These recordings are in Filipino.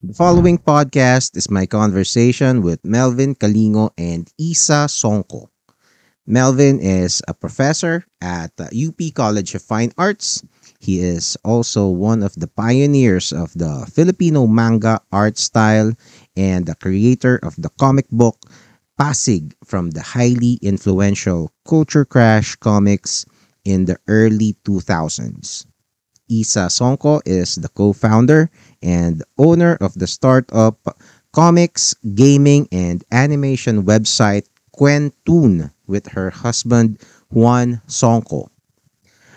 The following podcast is my conversation with Melvin Kalingo and Isa Songko. Melvin is a professor at the UP College of Fine Arts. He is also one of the pioneers of the Filipino manga art style and the creator of the comic book Pasig from the highly influential Culture Crash comics in the early 2000s. Isa Songko is the co-founder and owner of the startup comics, gaming, and animation website Quentoon with her husband Juan Songko.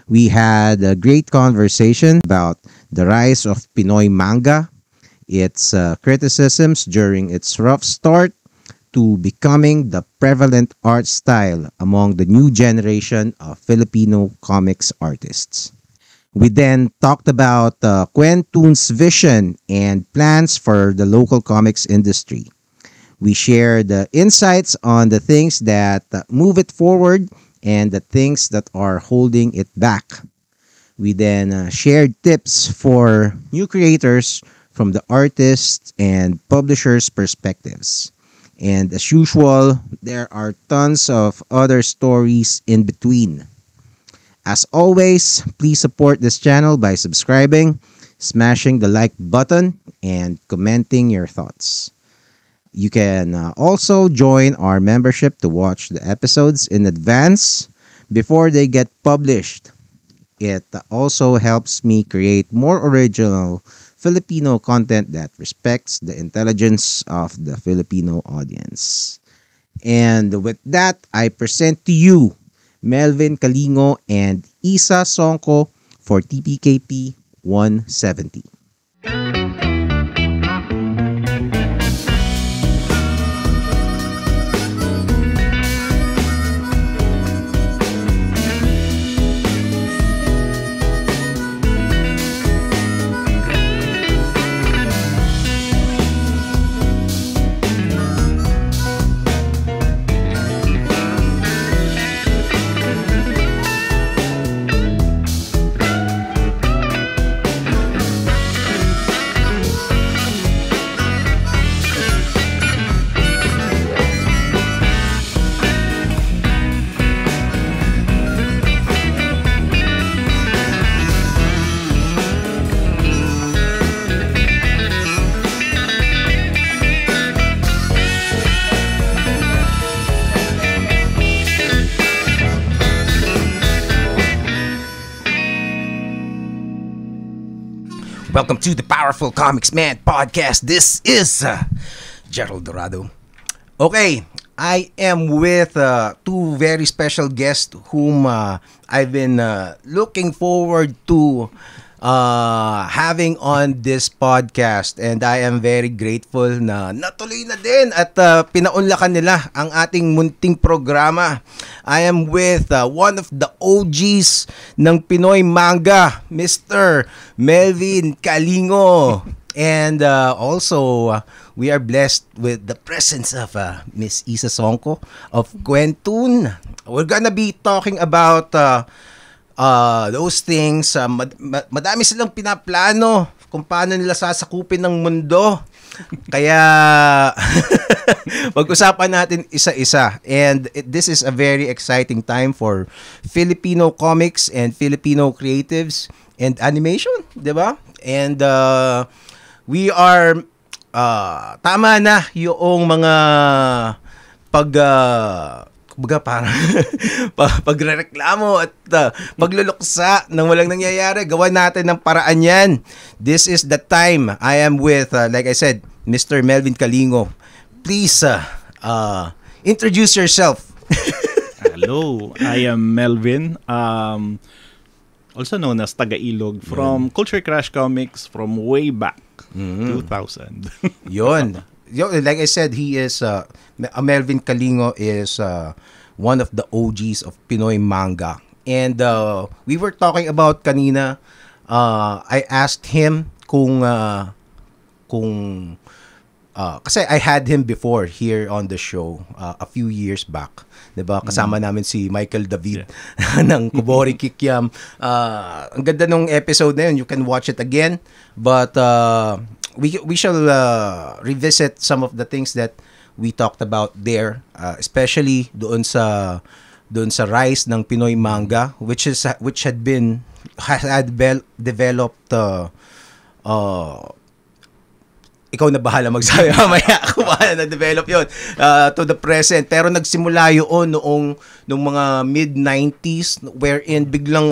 We had a great conversation about the rise of Pinoy manga, its criticisms during its rough start, to becoming the prevalent art style among the new generation of Filipino comics artists. We then talked about Quentoon's vision and plans for the local comics industry. We shared insights on the things that move it forward and the things that are holding it back. We then shared tips for new creators from the artists and publishers' perspectives. And as usual, there are tons of other stories in between. As always, please support this channel by subscribing, smashing the like button, and commenting your thoughts. You can also join our membership to watch the episodes in advance before they get published. It also helps me create more original Filipino content that respects the intelligence of the Filipino audience. And with that, I present to you Melvin Kalingo and Isa Songko for TPKP 170. Welcome to the Powerful Comics Man podcast. This is Gerald Dorado. Okay, I am with two very special guests whom I've been looking forward to having on this podcast, and I am very grateful na natuloy na din at pinaunlakan nila ang ating munting programa. I am with one of the OGs ng Pinoy manga, Mr. Melvin Kalingo. And also, we are blessed with the presence of Miss Isa Songko of Quentoon. We're gonna be talking about those things. Madami silang pinaplano kung paano nila sasakupin ng mundo. Kaya pag-usapan natin isa-isa. And this is a very exciting time for Filipino comics and Filipino creatives and animation, 'di ba? And we are tama na yung mga kumbaga parang pagrereklamo at pagluluksa ng walang nangyayari. Gawan natin ng paraan yan. This is the time. I am with, like I said, Mr. Melvin Kalingo. Please introduce yourself. Hello, I am Melvin, also known as Taga-Ilog, from Culture Crash Comics from way back, 2000. Yun. Like I said, he is Melvin Kalingo is one of the OGs of Pinoy manga. And we were talking about kanina, I asked him kung kasi I had him before here on the show a few years back. 'Di ba? Kasama namin si Michael David ng Kubori Kikiam. Ang ganda nung episode na yun. You can watch it again. But we shall revisit some of the things that we talked about there, especially doon sa rise ng Pinoy manga, which had developed ikaw na bahala magsabi mamaya kung paano na-develop yun to the present. Pero nagsimula yun noong mga mid-90s wherein biglang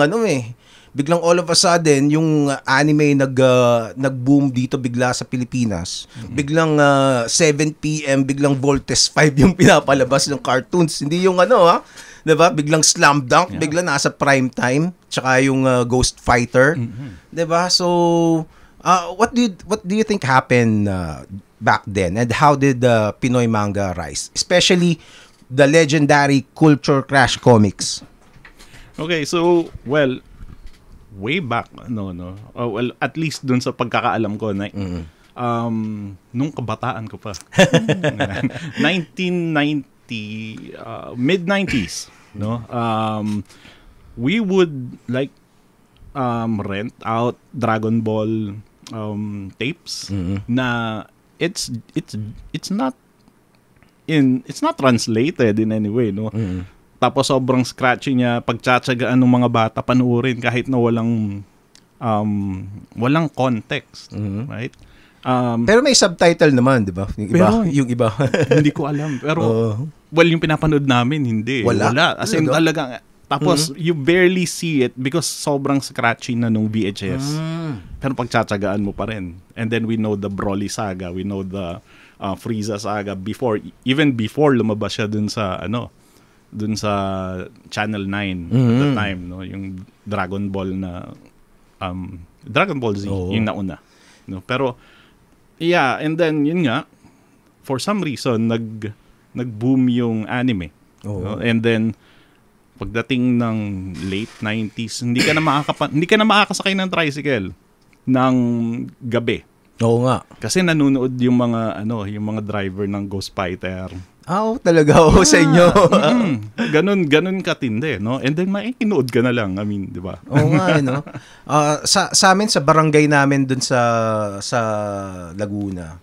all of a sudden yung anime nag-boom dito bigla sa Pilipinas. Biglang 7 PM, biglang Voltes 5 yung pinapalabas ng cartoons. Hindi yung 'di ba? Biglang Slam Dunk, biglang nasa prime time, tsaka yung Ghost Fighter. 'Di ba? So what do you think happened back then, and how did Pinoy manga rise, especially the legendary Culture Crash Comics? Okay, so way back well, at least dun sa pagkakaalam ko na nung kabataan ko pa 1990 mid-90s we would like rent out Dragon Ball tapes na it's not translated in any way, no. Tapos sobrang scratchy niya, pagtsatsagaan ng mga bata panuorin kahit na walang context, right? Pero may subtitle naman, 'di ba? Yung iba. Hindi ko alam, pero yung pinapanood namin hindi. Wala. As in talaga. Tapos you barely see it because sobrang scratchy na nung VHS. Pero pagtsatsagaan mo pa rin. And then we know the Broly saga, we know the Frieza saga even before lumabas siya dun sa Channel 9 at the time, no, yung Dragon Ball na Dragon Ball Z yung nauna, no. Pero yeah, and then yun nga, for some reason nag-boom yung anime, no? And then pagdating ng late 90s, hindi ka na makakasakay ng tricycle ng gabi. Oo nga. Kasi nanonood yung mga driver ng Ghost Fighter. Talaga sa inyo. Ganun katindi, no? And then maikinood ka na lang, I mean, 'di ba? Oo nga, no. Sa amin sa barangay namin dun sa Laguna.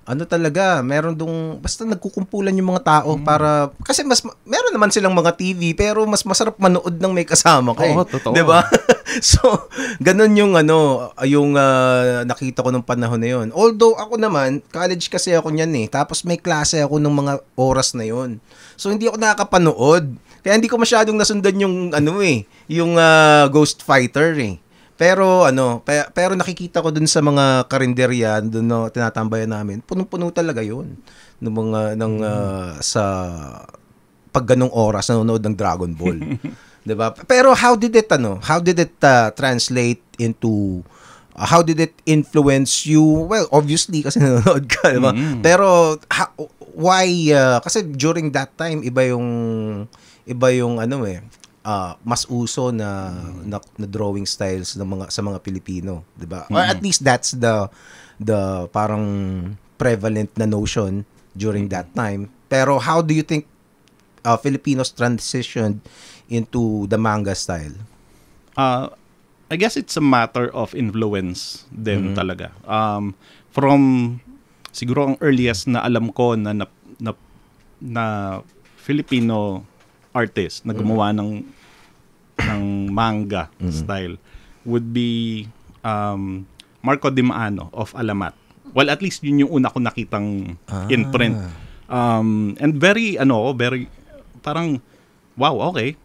Talaga, meron basta nagkukumpulan yung mga tao para, kasi meron naman silang mga TV, pero mas masarap manood ng may kasama ka. Oo, totoo. 'Di ba? So, ganun yung nakita ko nung panahon na yun. Although ako naman, college kasi ako niyan tapos may klase ako nung mga oras na yun. So, hindi ako nakakapanood. Kaya hindi ko masyadong nasundan yung yung Ghost Fighter . Pero pero nakikita ko dun sa mga karinderya dun tinatambayan namin, punong-puno talaga 'yun sa pag ganung oras nanonood ng Dragon Ball. 'Di ba? Pero how did it translate into how did it influence you? Well, obviously kasi nanonood ka, 'di ba? Pero why kasi during that time iba yung mas uso na drawing styles sa mga Pilipino, 'di ba? Or at least that's the parang prevalent na notion during that time. Pero how do you think Filipinos transitioned into the manga style? I guess it's a matter of influence din talaga. From siguro ang earliest na alam ko na Filipino artist na gumawa ng manga style would be Marco Di Maano of Alamat. Well, at least yun yung una ko nakitang in print. And very parang wow, okay.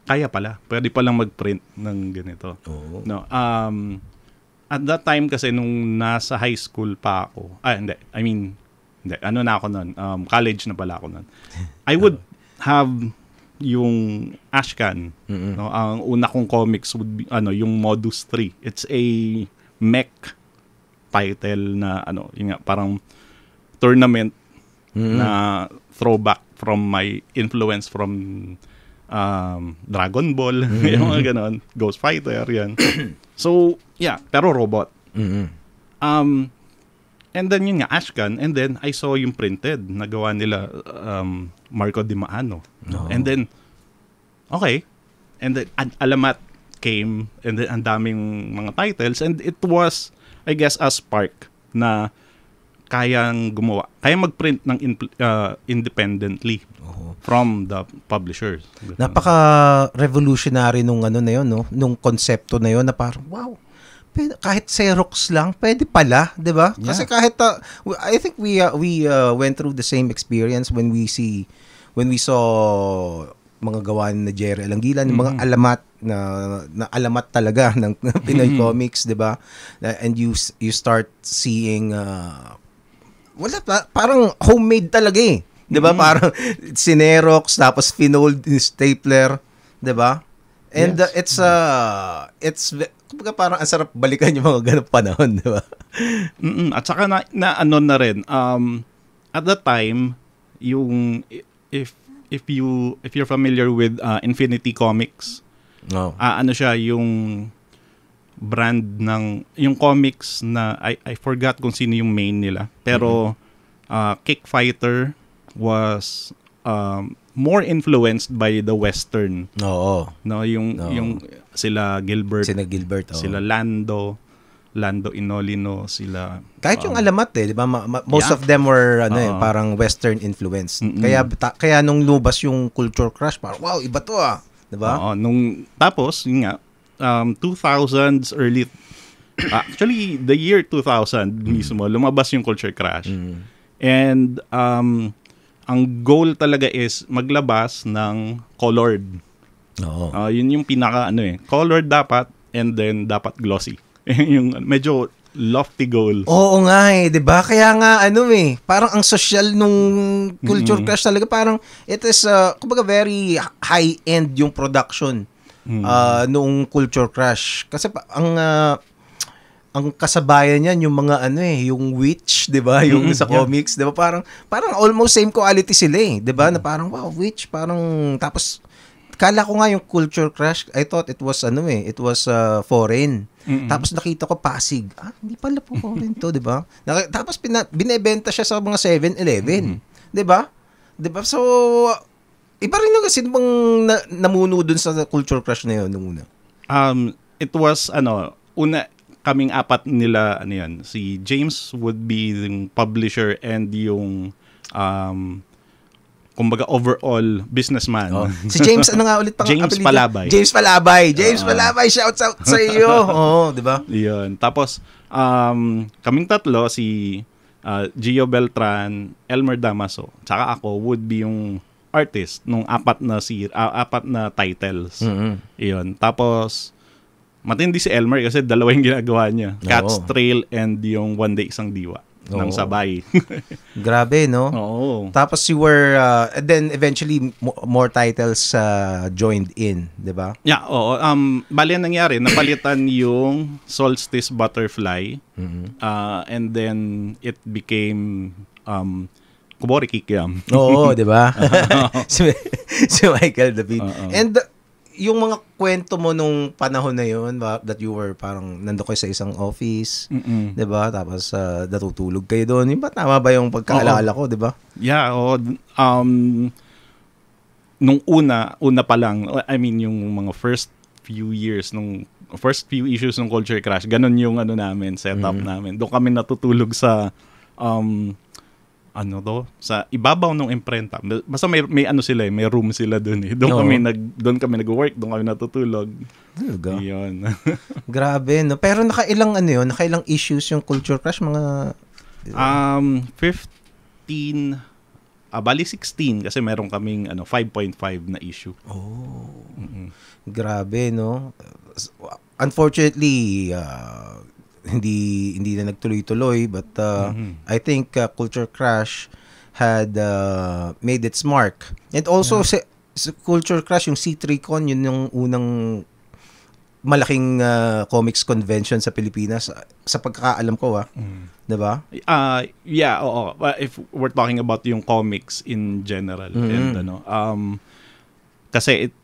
Kaya pala. Pwede palang mag-print ng ganito. No. At that time kasi nung nasa high school pa ako. Hindi. Na ako nun. College na pala ako nun. I would have yung Ashcan. No, ang una kong comics would be yung Modus 3. It's a mech title na yung parang tournament na throwback from my influence from Dragon Ball, yung mga ganon, Ghost Fighter, yan. So, yeah, pero robot. And then yun nga, Ashcan, and then I saw yung printed, nagawa nila Marco Di Maano. No. And then, okay. And then Alamat came, and then ang daming mga titles, and it was I guess, a spark na kayang mag-print ng independently from the publishers. Napaka-revolutionary nung ano na yun, no? Nung konsepto na yun na parang, wow, kahit Xerox lang, pwede pala, di ba? Yeah. Kasi kahit, I think we went through the same experience when we saw mga gawa na Jerry Alangilan, mga alamat na alamat talaga ng Pinoy comics, di ba? And you start seeing, parang homemade talaga eh. 'Di ba? Parang Xerox tapos finold stapler, 'di ba? And Yes. it's kumbaga parang ang sarap balikan yung mga ganung panahon, 'di ba? At saka na ano na rin, at that time, yung if you're familiar with Infinity Comics, No. ano siya, yung brand ng yung comics na I forgot kung sino yung main nila, pero Kick Fighter was more influenced by the western, Oo. no, yung sila Gilbert, Sina Gilbert, oo. sila Lando Inolino, sila Kahit yung alamat di ba? Most of them were parang western influence. Kaya nung lubas yung Culture Crush, parang wow, iba to di ba? Oo, tapos yun nga 2000s early, actually the year 2000 mismo lumabas yung Culture Crush. And ang goal talaga is maglabas ng colored. Oo. Yun yung pinaka colored dapat, and then dapat glossy. Yung medyo lofty goals. Oo nga 'di ba? Kaya nga parang ang social nung Culture Crush talaga, parang it is kumbaga very high-end yung production noong Culture Crush. Kasi ang kasabayan niyan yung mga yung Witch, 'di ba? Yung sa comics, 'di ba? Parang almost same quality sila 'di ba? Na parang wow, Witch, parang tapos kala ko nga yung Culture Crush, I thought it was it was foreign. Tapos nakita ko Pasig. Hindi pala po foreign to, 'di ba? Tapos binebenta siya sa mga 7-Eleven, 'di ba? 'Di ba? So iba rin yung kasi bang namuno dun sa Culture Crush na yun nung una. It was una kaming apat nila, si James would be the publisher and yung kumbaga overall businessman. Si James, nga ulit pang James apelido? Palabay. James Palabay, shout out sa iyo. Di ba? Yun. Tapos kaming tatlo, si Gio Beltran, Elmer Damaso, tsaka ako would be yung artist nung apat na titles. Yun. Tapos matindi si Elmer kasi dalawa yung ginagawa niya. Cat's Trail and yung One Day Isang Diwa ng sabay. Grabe, no? Oo. Tapos you were, then eventually more titles joined in, di ba? Yeah, oo. Bali ang nangyari, napalitan yung Solstice Butterfly, and then it became Kubori Kikiam. Oo, di ba? si Michael David. And yung mga kwento mo nung panahon na yun, that you were parang nando kayo sa isang office, 'di ba? Tapos natutulog kayo doon. Ba tama ba yung pagkaalala ko, 'di ba? Yeah, nung una pa lang, I mean yung mga first few issues ng Culture Crush, ganun yung namin, setup namin. Doon kami natutulog sa sa ibabaw ng imprenta. Basta may sila, may room sila doon eh. Doon kami nag-work, doon kami natutulog. Talaga? Yun. Grabe, no? Pero nakailang issues yung Culture Crush, mga 15, bali 16 kasi meron kaming 5.5 na issue. Grabe, no? Unfortunately, hindi na nagtuloy-tuloy, but I think Culture Crush had made its mark. And also sa Culture Crush, yung C3Con, yun yung unang malaking comics convention sa Pilipinas sa pagkakaalam ko, 'di ba? Yeah, oo. If we're talking about yung comics in general, and kasi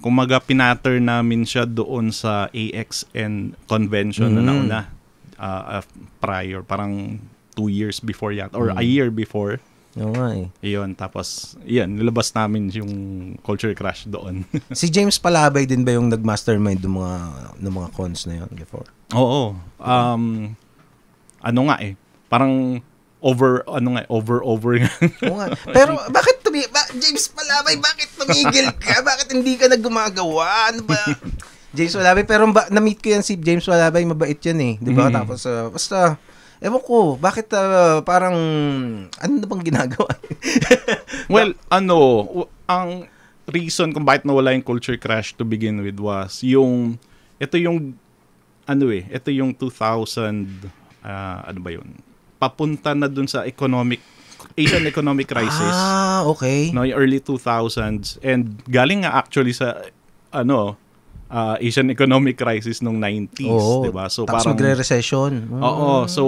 kumaga pinattern namin siya doon sa AXN convention na nauna, prior, parang 2 years before yata, or a year before. Oo nga eh. Iyon, tapos, nilabas namin yung Culture Crash doon. Si James Palabay din ba yung nag-mastermind ng mga cons na yun before? Oo. Ano nga eh, parang over nga. Oo nga. Pero bakit James Palabay, bakit tumigil ka? Bakit hindi ka na gumagawa? Ano ba? James Palabay, pero na-meet ko yan si James Palabay, mabait yan eh. Di ba? Tapos, basta, ewan ko, bakit parang, ano na bang ginagawa? Well, ang reason kung bakit nawala yung Culture Crash to begin with was ito yung 2000, ano ba yun? Papunta na dun sa Asian economic crisis. Okay. No, yung early 2000s. And galing nga actually sa, Asian economic crisis nung 90s, di ba? So tapos parang magre-recession. Oo, so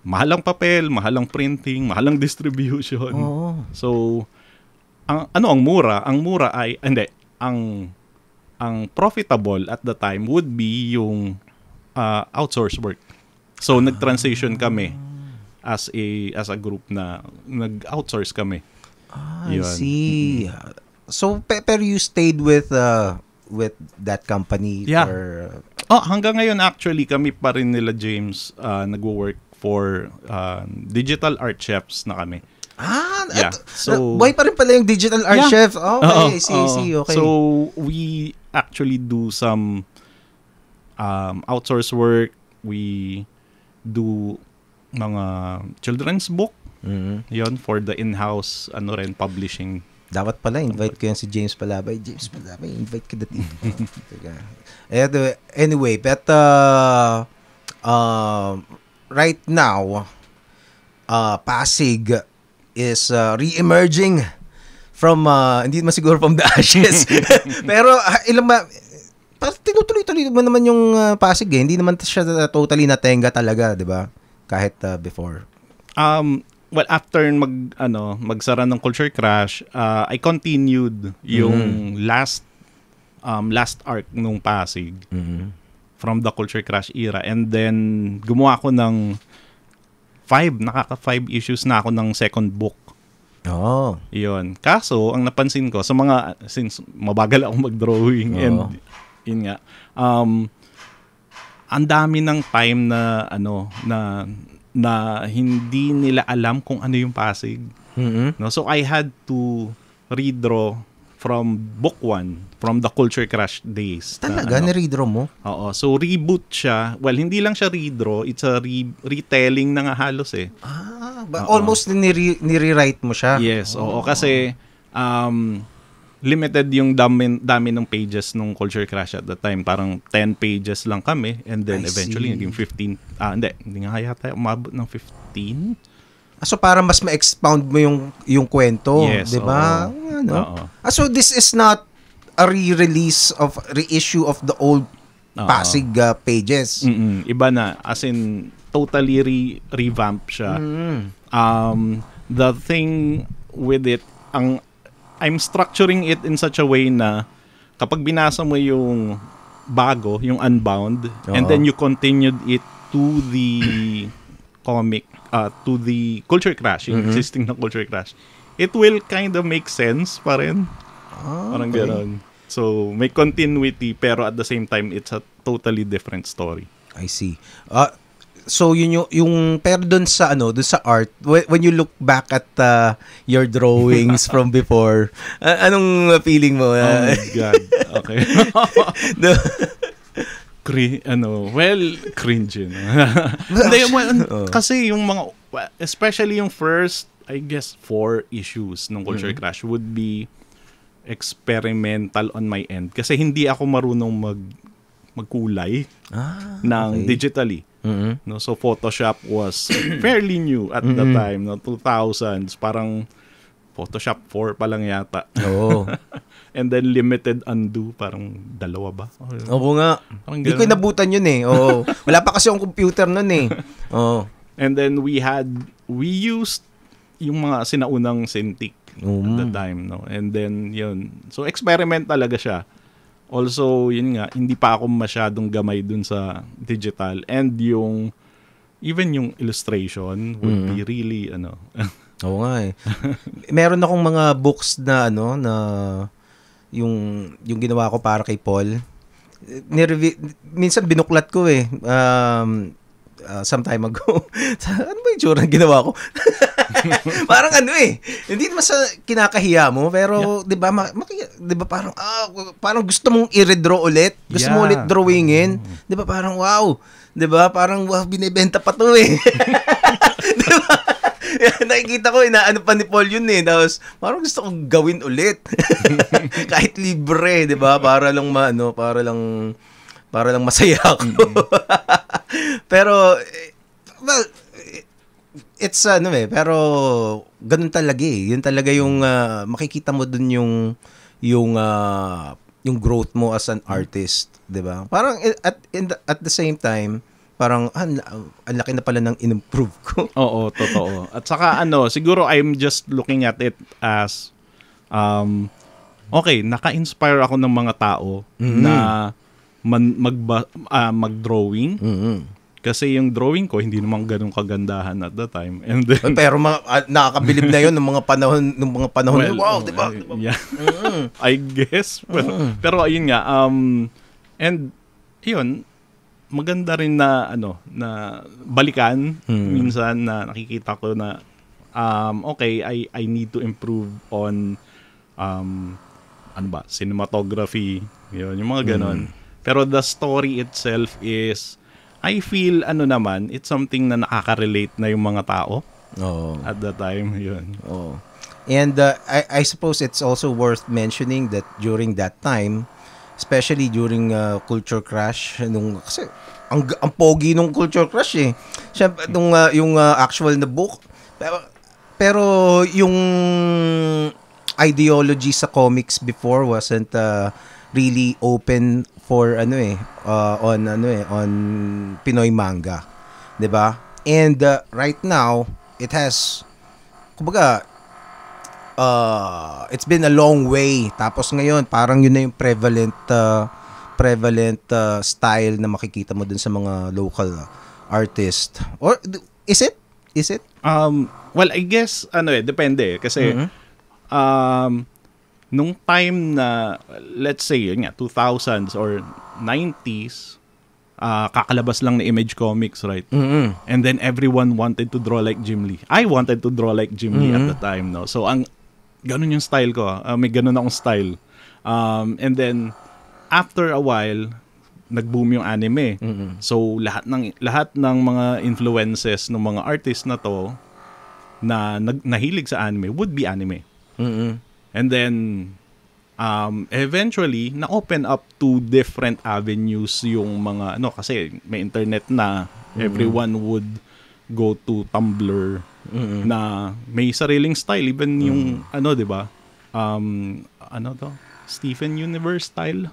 mahal ang papel, mahal ang printing, mahal ang distribution. Oo. So ang mura ay hindi, ang profitable at the time would be yung outsource work. So nag-transition kami as a group na nag-outsource kami. I see. So pero you stayed with that company for hanggang ngayon actually kami pa rin nila James nagwo-work for digital art chefs na kami. So buhay pa rin pala yung digital art chef. Okay, see. Okay. So we actually do some outsource work. We do mga children's book. Yon for the in-house publishing. Dapat pala, invite ko yan si James Palabay. James Palabay, invite ko dati. Anyway, but right now, Pasig is re-emerging from, hindi naman siguro from the ashes. Pero tinutuloy-tuloy naman yung Pasig eh. Hindi naman siya totally natenga talaga, di ba? Kahit before. Well, after magsara ng Culture Crash, I continued yung last arc nung Pasig from the Culture Crash era, and then gumawa ako ng 5 issues na ako ng second book. Oh. Iyon. Kaso, ang napansin ko sa since mabagal ako mag-drawing and yun nga, ang dami ng time na hindi nila alam kung ano yung Pasig. No? So I had to redraw from book 1, from the Culture Crash days. Talaga? Ni-redraw mo? Oo. So reboot siya. Well, hindi lang siya redraw. It's a retelling na nga halos eh. Almost nire-rewrite mo siya? Yes. Oo. Kasi limited yung dami ng pages nung Culture Crash at the time. Parang 10 pages lang kami, and then eventually naging 15. Hindi nga yata umabot ng 15. So para mas ma-expound mo yung kwento, yes, 'di ba? So this is not a reissue of the old Pasig pages. Iba na, as in totally revamp siya. The thing with it, I'm structuring it in such a way na kapag binasa mo yung bago, yung Unbound, and then you continued it to the comic, to the Culture Crash, yung existing na Culture Crash, it will kind of make sense pa rin. Parang gano'n. So, may continuity, pero at the same time, it's a totally different story. I see. So yun yung pero doon sa art, when you look back at your drawings from before, anong feeling mo? Oh my God. Okay. Cringe yun. Kasi yung mga, especially yung first, I guess 4 issues ng Culture Crash would be experimental on my end. Kasi hindi ako marunong magkulay ng digitally. No, so Photoshop was fairly new at the time, no, 2000s, parang Photoshop 4 pa lang yata. Oo. And then limited undo, parang 2 ba? Oo nga. Hindi ko inabutan yun eh. Oo. Wala pa kasi akong computer nun eh. Oo. And then we used yung mga sinaunang Cintiq at the time, no. And then yun. So experiment talaga siya. Also, yun nga, hindi pa ako masyadong gamay dun sa digital. And even yung illustration would be really, Oo nga eh. Meron akong mga books na ano na yung ginawa ko para kay Paul. Minsan binuklat ko eh. Some time ago. Ano ba yung tsura ng ginawa ko? Parang ano eh. Hindi naman sa kinakahiya mo, pero 'di ba 'di ba parang gusto mong i-redraw ulit. Gusto mo ulit drawingin. 'Di ba parang wow. 'Di ba parang wow, binebenta pa 'to eh. 'Di ba? Nakikita ko inaano pa ni Paul yun eh. Tapos parang gusto kong gawin ulit. Kahit libre, 'di ba? Para lang masaya ako. Pero well, it's pero ganun talaga eh. Yun talaga yung makikita mo dun yung growth mo as an artist, 'di ba? Parang at the same time, parang ang laki na pala ng in-improve ko. Oo, totoo. At saka siguro I'm just looking at it as okay, naka-inspire ako ng mga tao na mag-drawing. Kasi yung drawing ko hindi naman ganun kagandahan at the time. And then, pero nakakabilib na yun ng mga panahon well, wow, di ba? Yeah. I guess. Pero ayun nga and yun, maganda rin na na balikan minsan na nakikita ko na okay, I need to improve on cinematography, yun, yung mga ganon. Pero the story itself is, I feel it's something na nakaka-relate na yung mga tao at the time, yun. And I suppose it's also worth mentioning that during that time, especially during Culture Crash, kasi ang pogi nung Culture Crash eh. Siyempre, yung actual na book. Pero yung ideology sa comics before wasn't really open for on Pinoy manga, 'di ba? And right now it has kumbaga it's been a long way. Tapos ngayon parang yun na yung prevalent style na makikita mo dun sa mga local artist. Or is it? Well, I guess depende kasi nung time na, let's say, yun nga, 2000s or 90s, kakalabas lang na Image Comics, right? And then everyone wanted to draw like Jim Lee. I wanted to draw like Jim Lee at the time, no? So, ganun yung style ko. May ganun akong style. And then, after a while, nag-boom yung anime. So, lahat ng mga influences ng mga artists na to, na nahilig sa anime, would be anime. And then, eventually, na-open up to different avenues yung mga, kasi may internet na, everyone would go to Tumblr, na may sariling style, even yung, di ba? Steven Universe style?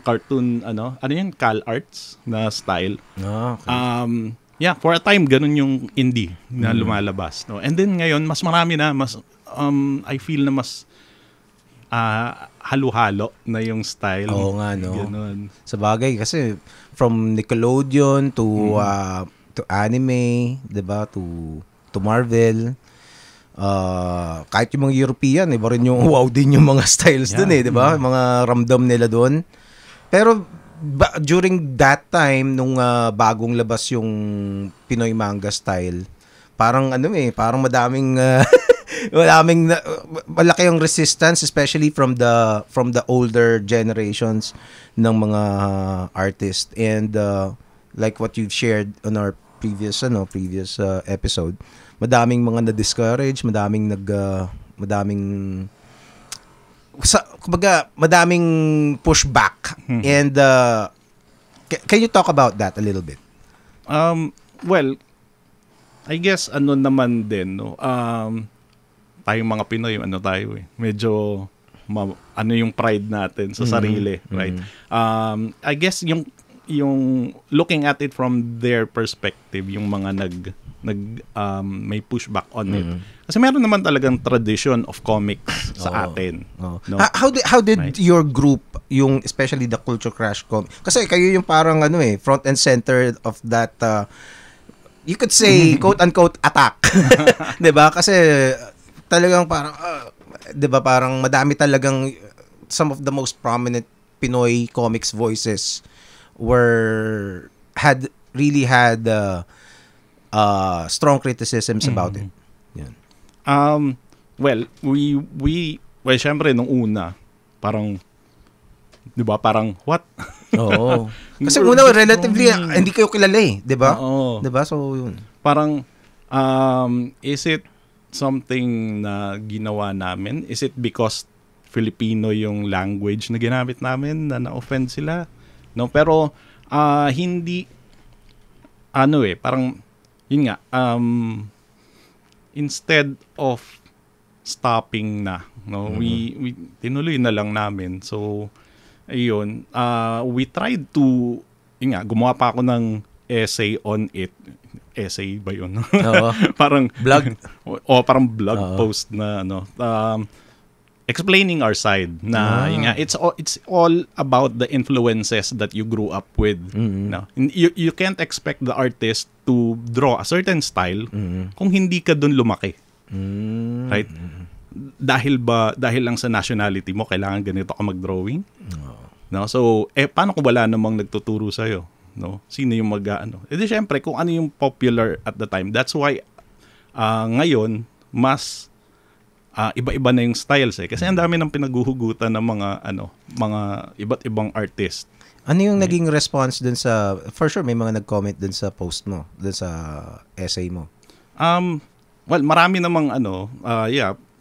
Cartoon, yan? Cal Arts na style. Okay. Yeah, for a time, ganun yung indie na lumalabas. No? And then ngayon, mas marami na, I feel na mas halo-halo na yung style. Oo nga, no? Ganun. Sa bagay, kasi from Nickelodeon to anime, diba? To Marvel. Kahit yung mga European, iba rin yung wow din yung mga styles dun diba? Mga ramdam nila dun. Pero during that time, nung bagong labas yung Pinoy manga style, parang parang madaming malaki yung resistance, especially from the older generations ng mga artists. And like what you've shared on our previous episode, madaming mga na-discourage, madaming pushback. And can you talk about that a little bit? Well, I guess naman din, no? Tayong mga Pinoy, medyo yung pride natin sa sarili, right? I guess yung looking at it from their perspective, yung mga may pushback on it. Kasi meron naman talagang tradition of comics sa atin. No? How did your group, yung especially the Culture Crash comic, kasi kayo yung parang front and center of that you could say quote-unquote attack. 'Di ba? Kasi talagang parang 'di ba parang madami talagang some of the most prominent Pinoy comics voices really had strong criticisms about it. Yan. Well, well, syempre nung una, parang 'di ba, parang what? Oo. Kasi una relatively hindi kayo kilala 'di ba? Oo. 'Di ba? So yun. Parang is it something na ginawa namin? Is it because Filipino yung language na ginamit namin na na-offend sila? No, pero hindi parang yun nga, instead of stopping na, no, we tinuloy na lang namin. So ayun, we tried to, yun nga, gumawa pa ako ng essay on it. Essay ba yun? Oo. Parang Blog. parang blog post na explaining our side na yun nga, it's all about the influences that you grew up with. No? You can't expect the artist to draw a certain style kung hindi ka dun lumaki. Right? Dahil lang sa nationality mo kailangan ganito ka mag-drawing? No? So, paano kung wala namang nagtuturo sa'yo? No? Sino yung di syempre, kung ano yung popular at the time. That's why, ngayon, mas iba-iba na yung styles kasi ang dami ng pinaguhugutan ng mga iba't ibang artist. Ano yung naging response dun sa, for sure, may mga nag-comment dun sa post mo, dun sa essay mo? Well, marami namang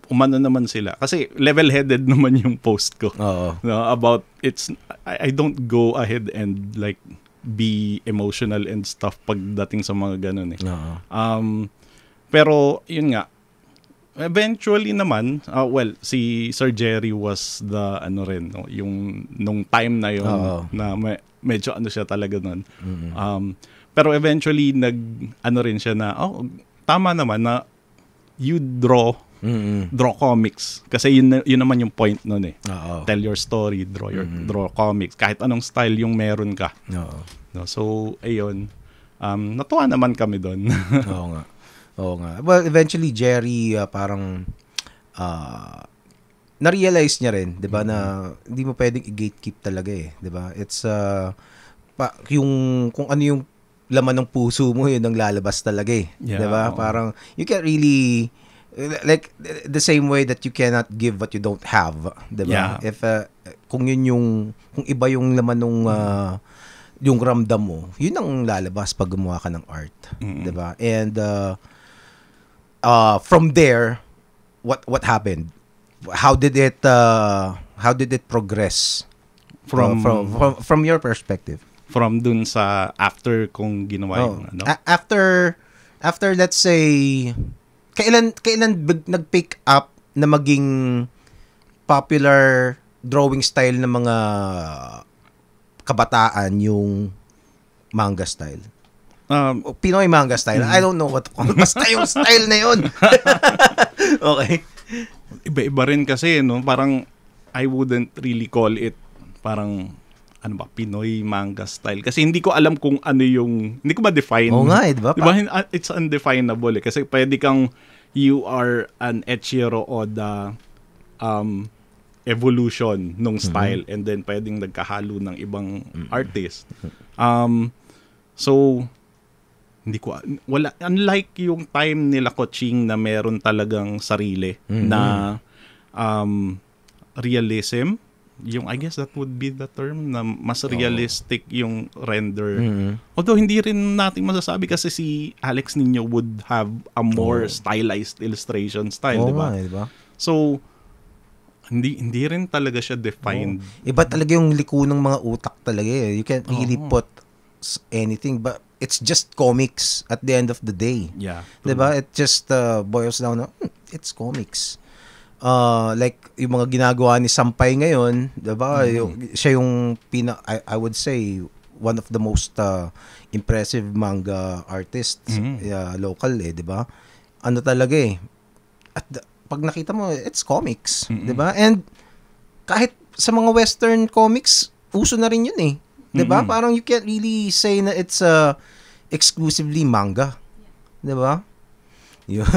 umano naman sila. Kasi level-headed naman yung post ko. Oo. No, about, I don't go ahead and like, be emotional and stuff pagdating sa mga ganun Oo. Pero, yun nga, eventually naman, si Sir Jerry was the, yung, nung time na yun, na medyo siya talaga nun. Pero eventually, rin siya na, tama naman na you draw comics. Kasi yun naman yung point nun . Tell your story, draw comics. Kahit anong style yung meron ka. No? So, ayun. Natuwa naman kami doon. Oo nga. Well, eventually, Jerry parang na-realize niya rin, 'di ba, na hindi mo pwedeng i-gatekeep talaga 'di ba? It's yung kung ano yung laman ng puso mo, yun ang lalabas talaga 'di ba? Parang you can't really like the same way that you cannot give what you don't have, 'di ba? If kung iba yung laman nung yung ramdam mo, yun ang lalabas pag gumawa ka ng art, 'di ba? And from there, what happened? How did it progress from your perspective? From dun sa after kong ginawa yung after let's say kailan nag-pick up na maging popular drawing style ng mga kabataan yung manga style? Pinoy manga style. I don't know what to call. Basta yung style na yun. Okay. Iba-iba rin kasi, no? Parang, I wouldn't really call it parang, Pinoy manga style. Kasi hindi ko alam kung hindi ko ma-define. Oo nga, diba? It's undefinable kasi pwede kang, you are an Eiichiro Oda evolution nung style and then pwedeng nagkahalo ng ibang artist. So, unlike yung time nila Koching na meron talagang sarili na realism, I guess that would be the term, na mas realistic yung render. Although hindi rin natin masasabi kasi si Alex Nino would have a more stylized illustration style, diba? So, hindi rin talaga siya defined. Iba talaga yung liko ng mga utak talaga . You can't really put anything, but it's just comics at the end of the day. Yeah. Diba? It just boils down to, it's comics. Like, yung mga ginagawa ni Sampay ngayon, diba? Siya yung I would say, one of the most impressive manga artists local diba? Ano talaga at pag nakita mo, it's comics. Diba? And kahit sa mga Western comics, uso na rin yun . Diba? Parang you can't really say na it's exclusively manga. 'di ba? Yun.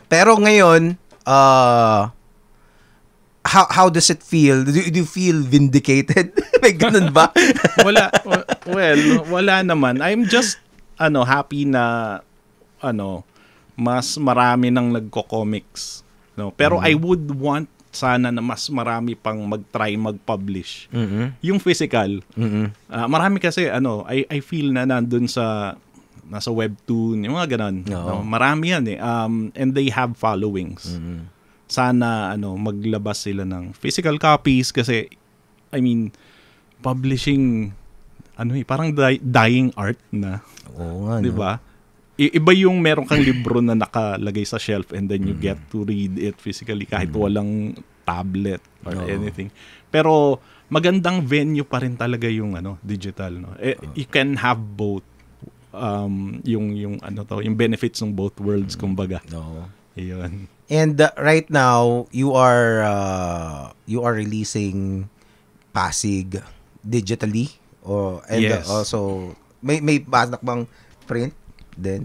Pero ngayon, how does it feel? Do you feel vindicated? May ganun ba? Wala naman. I'm just happy na mas marami nang nagko-comics, no. Pero I would want sana na mas marami pang mag-try mag-publish. Yung physical. Marami kasi I feel na nandun nasa webtoon, yung mga ganun. No? Marami yan eh. And they have followings. Sana maglabas sila ng physical copies kasi I mean publishing parang dying art na. Oo nga, 'di ba? Iba yung meron kang libro na nakalagay sa shelf and then you get to read it physically kahit walang tablet or anything. Pero magandang venue pa rin talaga yung digital, no. You can have both yung benefits ng both worlds kumbaga. Ayun. And right now you are releasing Pasig digitally yes. Also may batak bang print din?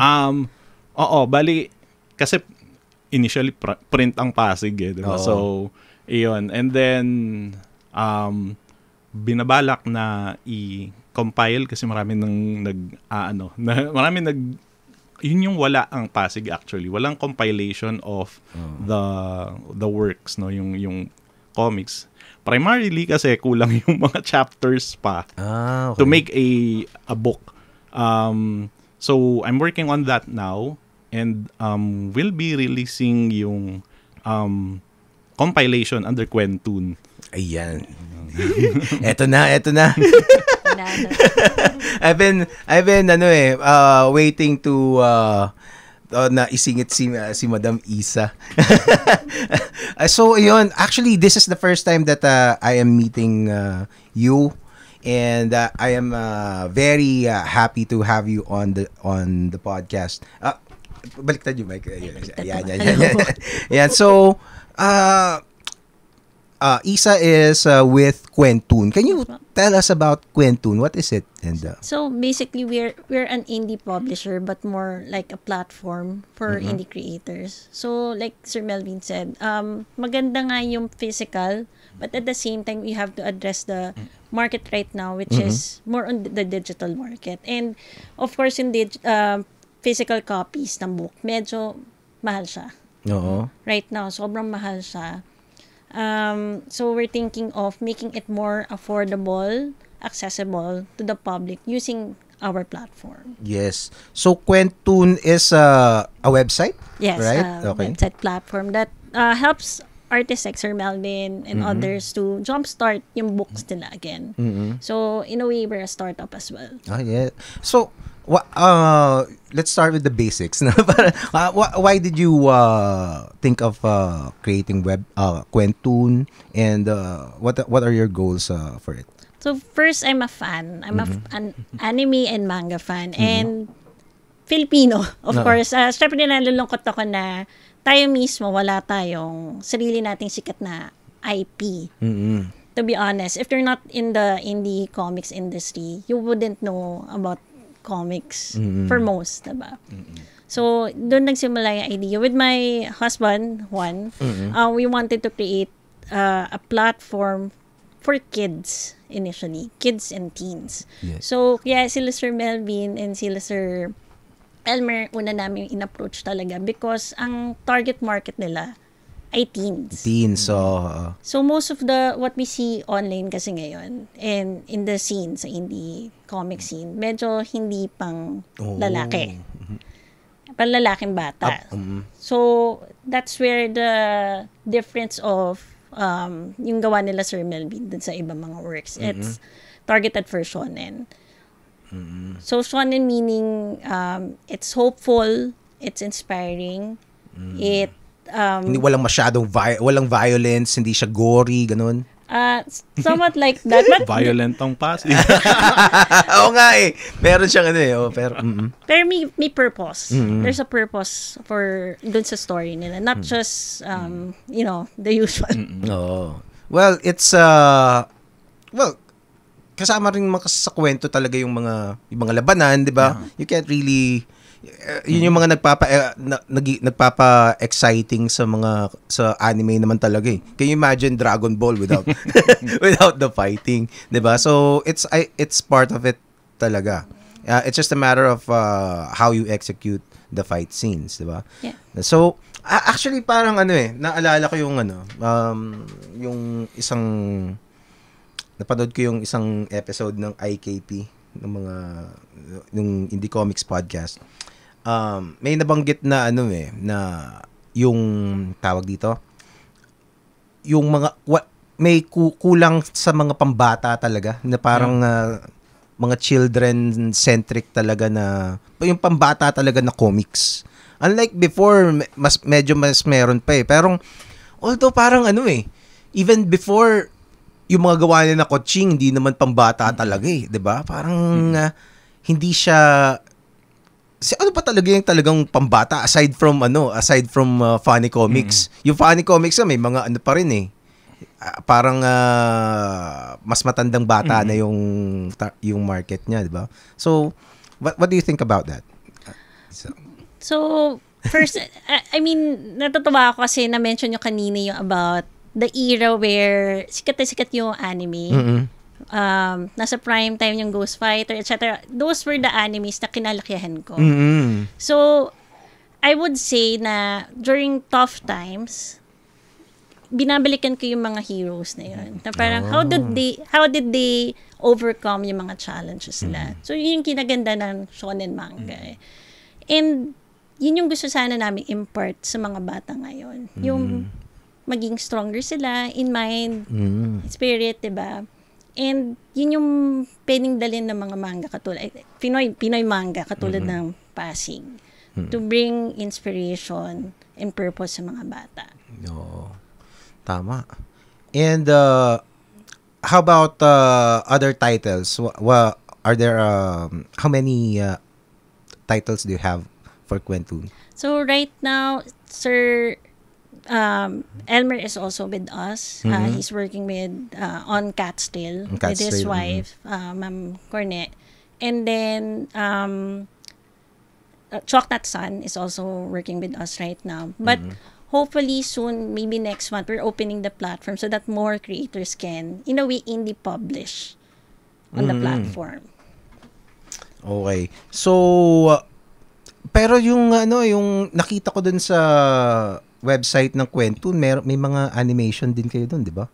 Oo, bali kasi initially print ang Pasig eh, diba? So iyon, and then binabalak na i-compile kasi marami yun yung wala ang Pasig actually. Walang compilation of the works, no, yung comics. Primarily kasi kulang yung mga chapters pa okay. to make a book. So I'm working on that now and we'll be releasing yung compilation under Quentoon. Ayan. Eto na. I've been waiting to na isingit si Madam Isa. So yun, actually this is the first time that I am meeting you, and I am very happy to have you on the podcast. Baliktad yung mic. Yan. So Isa is with Quentoon. Can you tell us about Quentoon? What is it? And so basically we're an indie publisher but more like a platform for indie creators. So like Sir Melvin said, maganda nga yung physical, but at the same time we have to address the market right now, which is more on the digital market. And of course in physical copies ng book, medyo mahal siya. Right now, sobrang mahal siya. So we're thinking of making it more affordable, accessible to the public using our platform. Yes. So Quentoon is a website? Yes, right? Website platform that helps artists like Sir Melvin and others to jumpstart yung books nila again. So in a way, we're a startup as well. Yeah. So let's start with the basics. Why did you think of creating Quentoon, and what are your goals for it? So first, I'm a fan. I'm an anime and manga fan, and Filipino, of course. Syempre nalulungkot ako na tayo mismo wala tayong sarili nating sikat na IP. To be honest, if you're not in the indie comics industry, you wouldn't know about comics for most, diba? So, doon nagsimula yung idea. With my husband, Juan, we wanted to create a platform for kids initially. Kids and teens. Yes. So, kaya sila Sir Melvin and sila Sir Elmer, una namin in-approach talaga because ang target market nila ay teens. So most of what we see online kasi ngayon and in the scene, sa indie comic scene, medyo hindi pang lalaki. Pang lalaking bata. So that's where the difference of yung gawa nila Sir Melvin dun sa ibang mga works. It's targeted for shonen. So shonen meaning it's hopeful, it's inspiring, hindi walang masyadong walang violence, hindi siya gory, ganun. Somewhat like that. But violent ang Pasig. Oo nga eh. Meron siyang pero may purpose. There's a purpose for dun sa story nila. Not just the usual. Well, it's kasama rin sa kwento talaga yung mga labanan, 'di ba? You can't really Yun yung mga nagpapa-exciting sa anime naman talaga eh. Can you imagine Dragon Ball without without the fighting, 'di ba? So it's part of it talaga. It's just a matter of how you execute the fight scenes, 'di ba? Yeah. So actually parang naalala ko yung yung isang napanood ko yung isang episode ng IKP ng yung Indie Comics podcast. May nabanggit na na yung tawag dito, yung may kulang sa mga pambata talaga na parang mga children centric talaga na yung pambata talaga na comics. Unlike before, medyo mas meron pa eh. Pero although parang even before yung mga gawa niya na coaching, hindi naman pambata talaga eh, 'di ba? Parang hindi siya ano pa talaga yung talagang pambata aside from funny comics. Yung funny comics may mga pa rin eh. Parang mas matandang bata na yung market niya, 'di ba? So what do you think about that? So first, I mean, natutuwa ako kasi na-mention nyo kanina yung about the era where sikat na sikat yung anime. Nasa prime time yung Ghost Fighter, etc. Those were the animes na kinalakihan ko. So, I would say na during tough times, binabalikan ko yung mga heroes na yun. Na parang, how did they overcome yung mga challenges nila? So, yun yung kinaganda ng shonen manga. And, yun yung gusto sana namin impart sa mga bata ngayon. Yung maging stronger sila in mind, spirit, diba? And yun yung pwedeng dalhin ng mga manga katulad, Pinoy manga katulad ng Pasig to bring inspiration and purpose sa mga bata. No. Tama. And how about other titles? Are there how many titles do you have for Kwentun? So right now, Sir Elmer is also with us. He's working with on Cat's Tale with his wife, Ma'am Cornet. And then Choknat San is also working with us right now. But hopefully soon, maybe next month, we're opening the platform so that more creators can, in a way, indie publish on the platform. Okay. So pero yung yung nakita ko dun sa website ng Kwentun, may mga animation din kayo dun, di ba?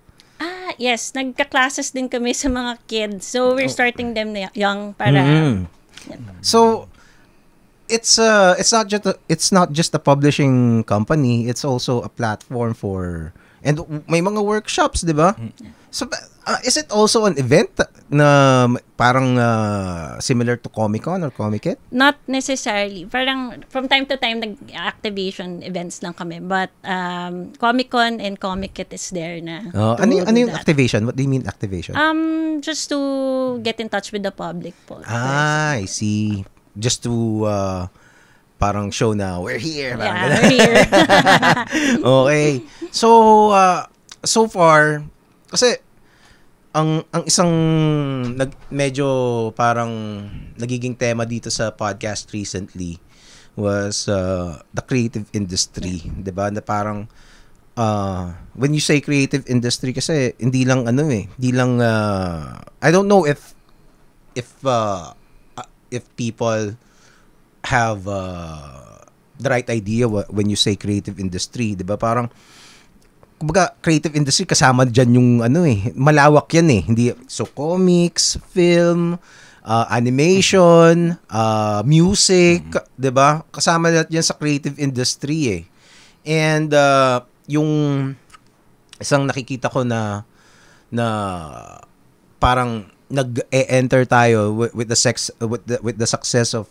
Yes. Nagka-classes din kami sa mga kids. So, we're starting them young para... So, it's not just a publishing company, it's also a platform for... And may mga workshops, di ba? So, is it also an event na parang similar to Comic-Con or Comic-Con? Not necessarily. Parang from time to time, nag-activation events lang kami. But Comic-Con and Comic-Con is there na. Ano yung activation? What do you mean activation? Just to get in touch with the public po. I see. Just to parang show na we're here. Yeah, we're here. Okay. So, so far, kasi ang isang medyo parang nagiging tema dito sa podcast recently was the creative industry, 'di ba? Na parang when you say creative industry kasi hindi lang I don't know if people have the right idea when you say creative industry, 'di ba? Parang kumbaga creative industry kasama diyan yung malawak yan eh. Hindi comics, film, animation, music, 'di ba? Kasama lahat yan sa creative industry eh. And yung isang nakikita ko na parang nag-enter tayo with the success of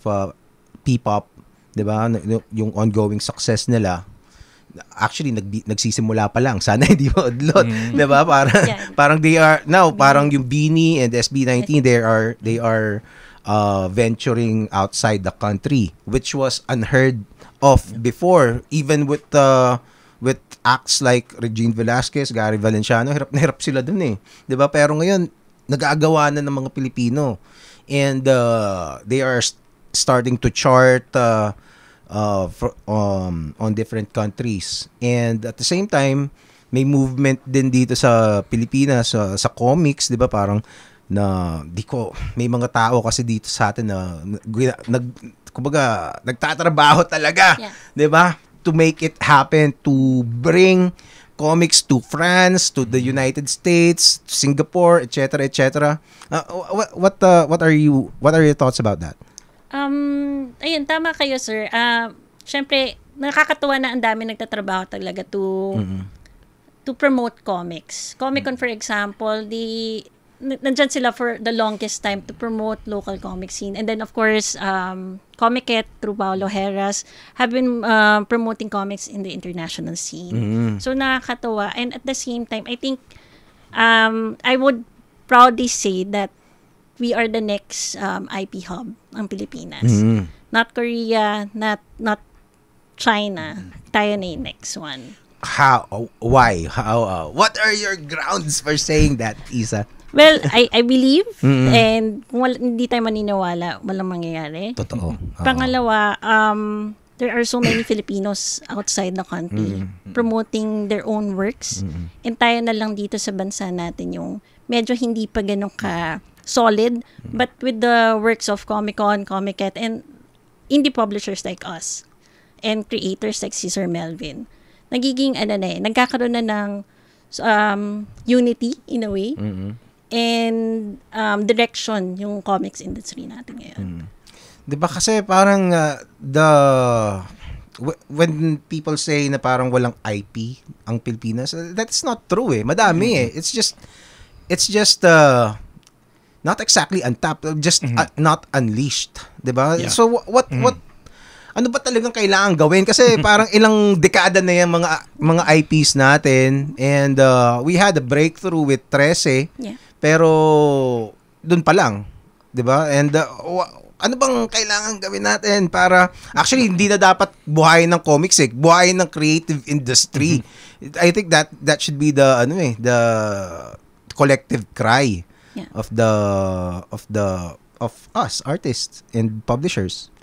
P-pop, 'di ba? Yung ongoing success nila. Actually nagsisimula pa lang, sana hindi maudlot, 'di ba? Parang they are now parang yung Beanie and SB19 they are venturing outside the country, which was unheard of before, even with acts like Regine Velasquez, Gary Valenciano, hirap na hirap sila dun eh, 'di ba? Pero ngayon nag-aagawa na ng mga Pilipino, and they are starting to chart on different countries. And at the same time, may movement din dito sa Pilipinas sa comics, 'di ba? Parang may mga tao kasi dito sa atin na kumbaga nagtatrabaho talaga, 'di ba? To make it happen, to bring comics to France, to the United States, to Singapore, etc., etc. What are your thoughts about that? Ayun, tama kayo, sir. Syempre, nakakatuwa na ang dami nagtatrabaho talaga to promote comics. Comic-Con, for example, nandyan sila for the longest time to promote local comic scene. And then, of course, Comiket through Paolo Heras have been promoting comics in the international scene. So, nakakatuwa. And at the same time, I think I would proudly say that we are the next IP hub ang Pilipinas. Not Korea, not China. Tayo na yung next one. How? Why? How? What are your grounds for saying that, Isa? Well, I believe, and kung hindi tayo maniniwala, walang mangyayari. Totoo. Pangalawa, there are so many Filipinos outside the country promoting their own works. And tayo na lang dito sa bansa natin yung medyo hindi pa ganun ka solid, but with the works of Comic-Con, Comiket, and indie publishers like us, and creators like si Sir Melvin, nagiging nagkakaroon na ng unity in a way, and direction yung comics industry natin ngayon. Diba kasi parang when people say na parang walang IP ang Pilipinas, that's not true eh. Madami eh. It's just not exactly untapped, just not unleashed, 'di ba? Yeah. So what ano ba talagang kailangan gawin? Kasi parang ilang dekada na yung mga IPs natin, and we had a breakthrough with 13. Yeah. Pero doon pa lang, 'di ba? And ano bang kailangan gawin natin para actually hindi na dapat buhayin ng comics buhayin ng creative industry. I think that should be the the collective cry of us artists and publishers.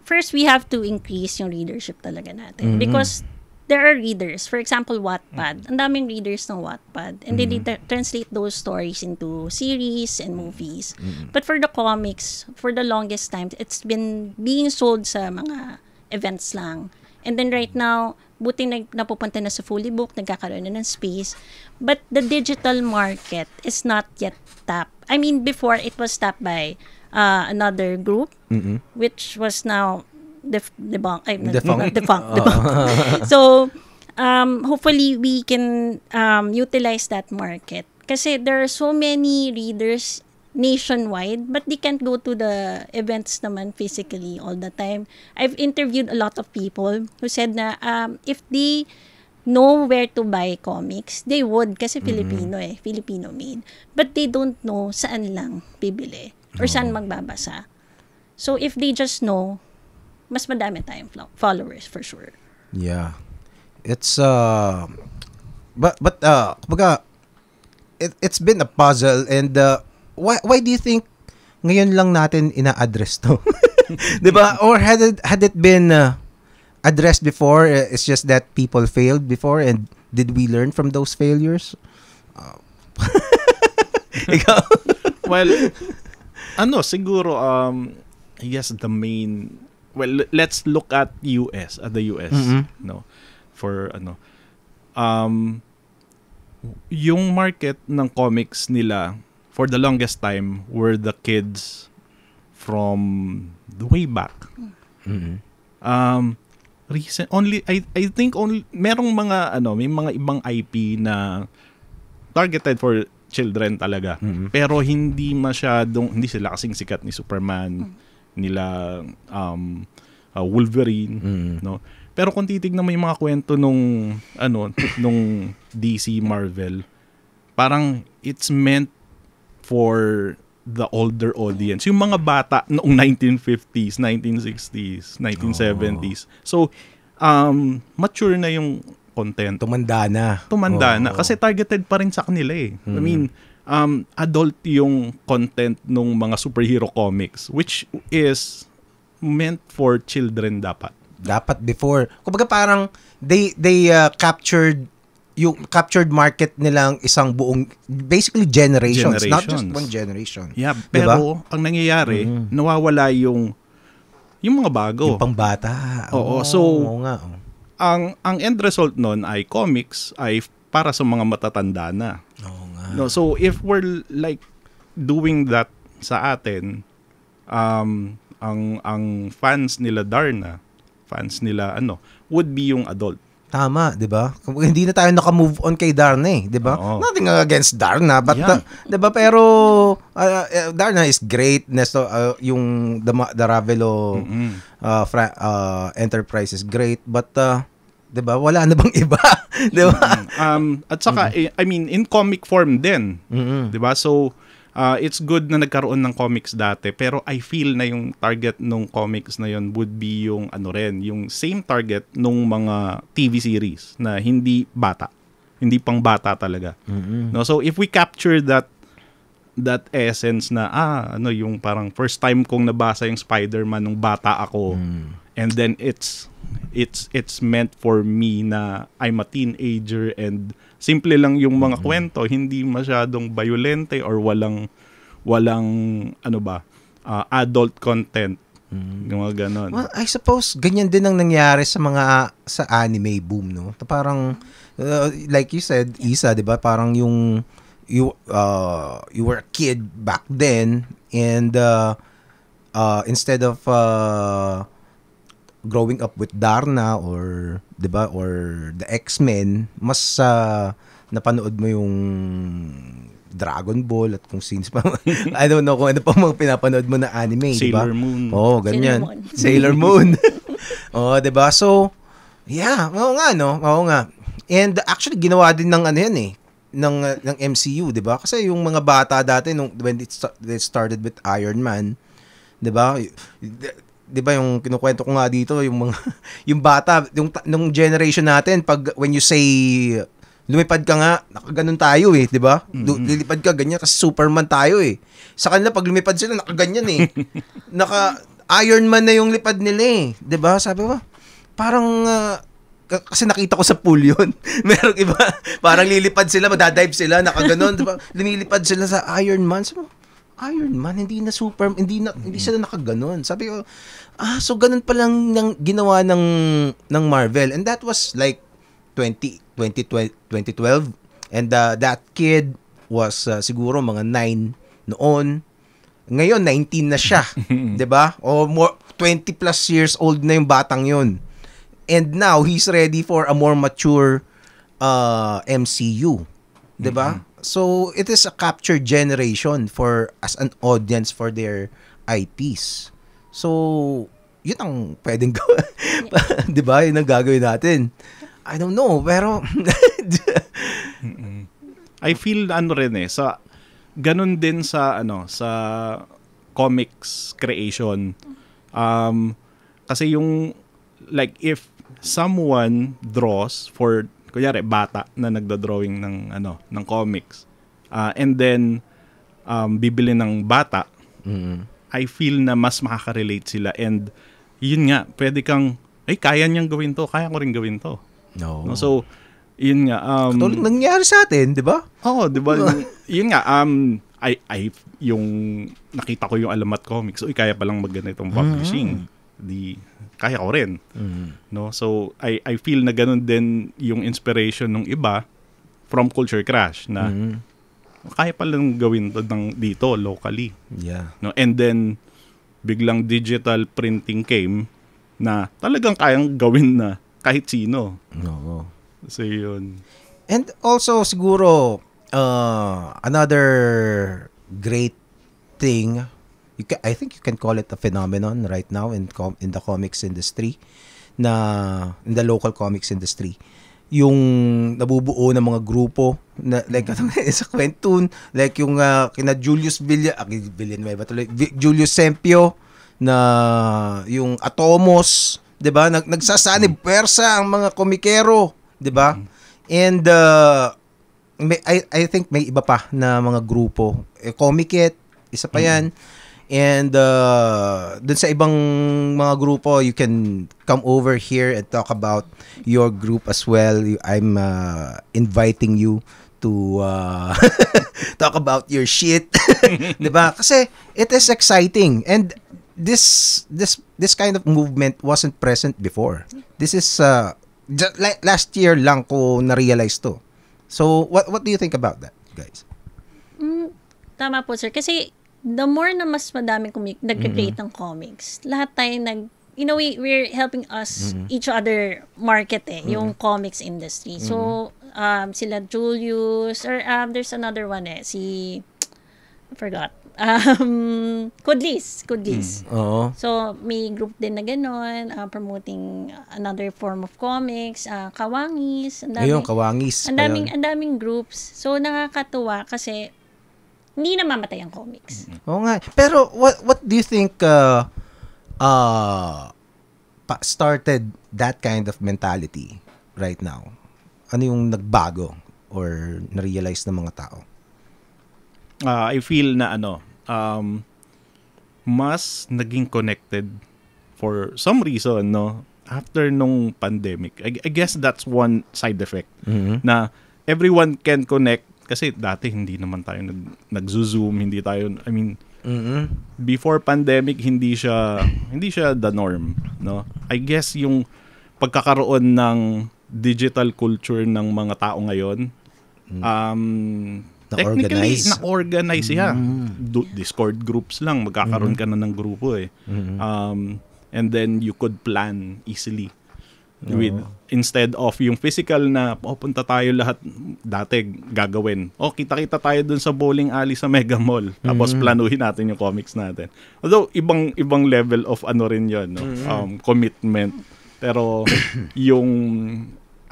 First, we have to increase yung readership talaga natin. Because there are readers. For example, Wattpad. Ang daming readers ng Wattpad. And they translate those stories into series and movies. But for the comics, for the longest time, it's been being sold sa mga events lang. And then right now, buti napupunta na sa Fully Book, nagkakaroon na ng space. But the digital market is not yet tapped. I mean, before, it was tapped by another group, which was now defunct. So, hopefully, we can utilize that market. Kasi there are so many readers nationwide, but they can't go to the events naman physically all the time. I've interviewed a lot of people who said na if they know where to buy comics, they would kasi Filipino made. But they don't know saan lang bibili or saan magbabasa. So if they just know, mas madami tayong followers for sure. Yeah. It's kumbaga it's been a puzzle, and why do you think ngayon lang natin ina-address to? 'Di ba? Or had it been addressed before? It's just that people failed before, and did we learn from those failures? Ikaw? Well, siguro I guess the main, well, let's look at the US, no, for yung market ng comics nila for the longest time were the kids from the way back. Recent only I think only merong mga may mga ibang IP na targeted for children talaga. Pero hindi sila kasing sikat ni Superman, nila Wolverine, no. Pero kung titignan mo yung mga kwento nung DC Marvel, parang it's meant for the older audience. Yung mga bata noong 1950s, 1960s, 1970s. So, mature na yung content. Tumanda na. Kasi targeted pa rin sa kanila eh. I mean, adult yung content ng mga superhero comics, which is meant for children dapat. Dapat before. Kumbaga parang they captured market nilang isang buong basically generations, not just one generation. Yeah, Diba? pero ang nangyayari, nawawala yung mga bago. Yung pambata. Oo, so oo nga. ang end result nun ay comics ay para sa mga matatanda na. Oo nga. No, so if we're like doing that sa atin, ang fans nila Darna, fans nila would be yung adult. Tama, 'di ba? Hindi na tayo naka-move on kay Darna eh, 'di ba? Oo. Nothing against Darna, but Yeah. 'di ba, pero Darna is great. Nesto yung the Ravelo enterprise is great, but 'di ba, wala na bang iba? 'Di ba? At saka I mean in comic form din, 'di ba? So it's good na nagkaroon ng comics dati, pero I feel na yung target nung comics na yun would be yung yung same target nung mga TV series na hindi bata. Hindi pang bata talaga. No, so if we capture that essence na yung parang first time kong nabasa yung Spider-Man nung bata ako, and then it's meant for me na I'm a teenager and simple lang yung mga kwento, hindi masyadong violente or walang adult content. Yung mga ganon. Well, I suppose ganyan din ang nangyari sa anime boom, no? Parang like you said, Isa, 'di ba? Parang you were a kid back then, and instead of growing up with Darna or 'di ba, or the X-Men, mas napanood mo yung Dragon Ball at kung sino pa. I don't know kung ano pa mga pinapanood mo na anime, 'di ba? Sailor Moon. Oo, ganyan. Sailor Moon. Oo, 'di ba? So, yeah, oo nga, no? Oo nga. And actually ginawa din ng yan eh, ng MCU, 'di ba? Kasi yung mga bata dati when it started with Iron Man, 'di ba? 'Di ba yung kinukwento ko nga dito, yung mga yung bata, nung generation natin, when you say lumipad ka nga, nakaganon tayo eh, 'di ba? Lilipad ka ganyan kasi Superman tayo eh. Sa kanila pag lumipad sila nakaganyan eh. Naka Iron Man na yung lipad nila eh, 'di ba? Sabi ko, parang kasi nakita ko sa pool yun. Merong iba, parang lilipad sila, madadive sila, nakaganon, 'di ba? Lumilipad sila sa Iron Man. Sabi ko, Iron Man, hindi sila nakaganon. Sabi ko, so ganun pa lang ginawa ng Marvel. And that was like 2012. And that kid was siguro mga 9 noon. Ngayon, 19 na siya. 'Di ba? O more, 20 plus years old na yung batang yun. And now, he's ready for a more mature MCU. 'Di ba? So, it is a captured generation as an audience for their IPs. So, yun ang pwedeng gawin. 'Di ba? Yun ang gagawin natin. I don't know, pero I feel rin sa ganun din sa sa comics creation. Kasi yung like if someone draws for kunyari bata na nagdo-drawing ng comics, and then bibili ng bata, I feel na mas makaka-relate sila, and yun nga, pwede kang kaya niyang gawin to, kaya ko rin gawin to. no. So yun nga, Katulad nangyari sa atin, 'di ba? Oo, 'di ba? Yun nga, I yung nakita ko yung Alamat Comics, kaya pa lang magganitong publishing. Kaya ko rin. No? So I feel na ganun din yung inspiration ng iba from Culture Crash na kaya pa lang gawin to dito locally. Yeah. No? And then biglang digital printing came na talagang kayang gawin na kahit sino. No. So yun. And also siguro another great thing, I think you can call it a phenomenon right now in the comics industry, in the local comics industry, yung nabubuo ng mga grupo na like sa Quentun, like yung kina Julius Villanueva, Julius Sempio, na yung Atomos, 'di ba? Nagsasanib pwersa ang mga komikero, 'di ba? And I think may iba pa na mga grupo. Comiket, isa pa yan. And dun sa ibang mga grupo, you can come over here and talk about your group as well. I'm inviting you to talk about your shit. 'Di ba? Kasi it is exciting, and this kind of movement wasn't present before. This is like last year lang ko na-realize to. So what do you think about that, guys? Tama po, sir. Kasi the more na mas madaming nag-create ng comics, lahat tayo we're helping us each other market yung comics industry. So, sila Julius, or there's another one I forgot. Kudlis. Oo. So, may group din na gano'n, promoting another form of comics, Kawangis. Ayun, Kawangis. Ang daming groups. So, nakakatuwa kasi hindi na mamatay ang comics. Oo nga. Pero what do you think started that kind of mentality right now? Ano yung nagbago or na-realize ng mga tao? I feel na mas naging connected for some reason, no? After nung pandemic. I guess that's one side effect. Na everyone can connect. Kasi dati hindi naman tayo nag-zoom, hindi tayo, before pandemic hindi siya the norm, no? I guess yung pagkakaroon ng digital culture ng mga tao ngayon, technically na-organize Discord groups lang, magkakaroon ka na ng grupo eh. And then you could plan easily. Instead of yung physical na pupunta tayo lahat dati gagawin. Kita-kita tayo dun sa bowling alley sa Mega Mall. Tapos planuhin natin yung comics natin. Although ibang level of rin yun, no? Commitment. Pero yung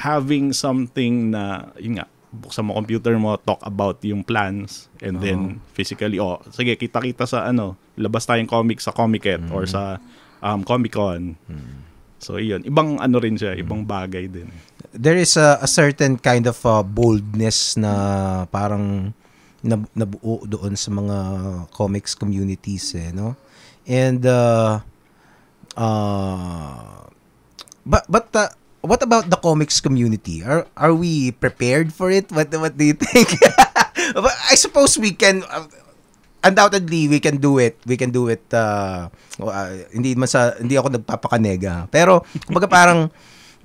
having something na yun nga, buksan mo computer mo, talk about yung plans, and then physically, sige, kita-kita sa labas tayong comics sa Comiket or sa Comic-Con. So, iyon. Ibang rin siya, ibang bagay din. There is a certain kind of boldness na parang nabuo doon sa mga comics communities, no? And but what about the comics community? Are we prepared for it? What do you think? I suppose we can. Undoubtedly, we can do it. Hindi ako nagpapakanega. Pero, kumbaga parang,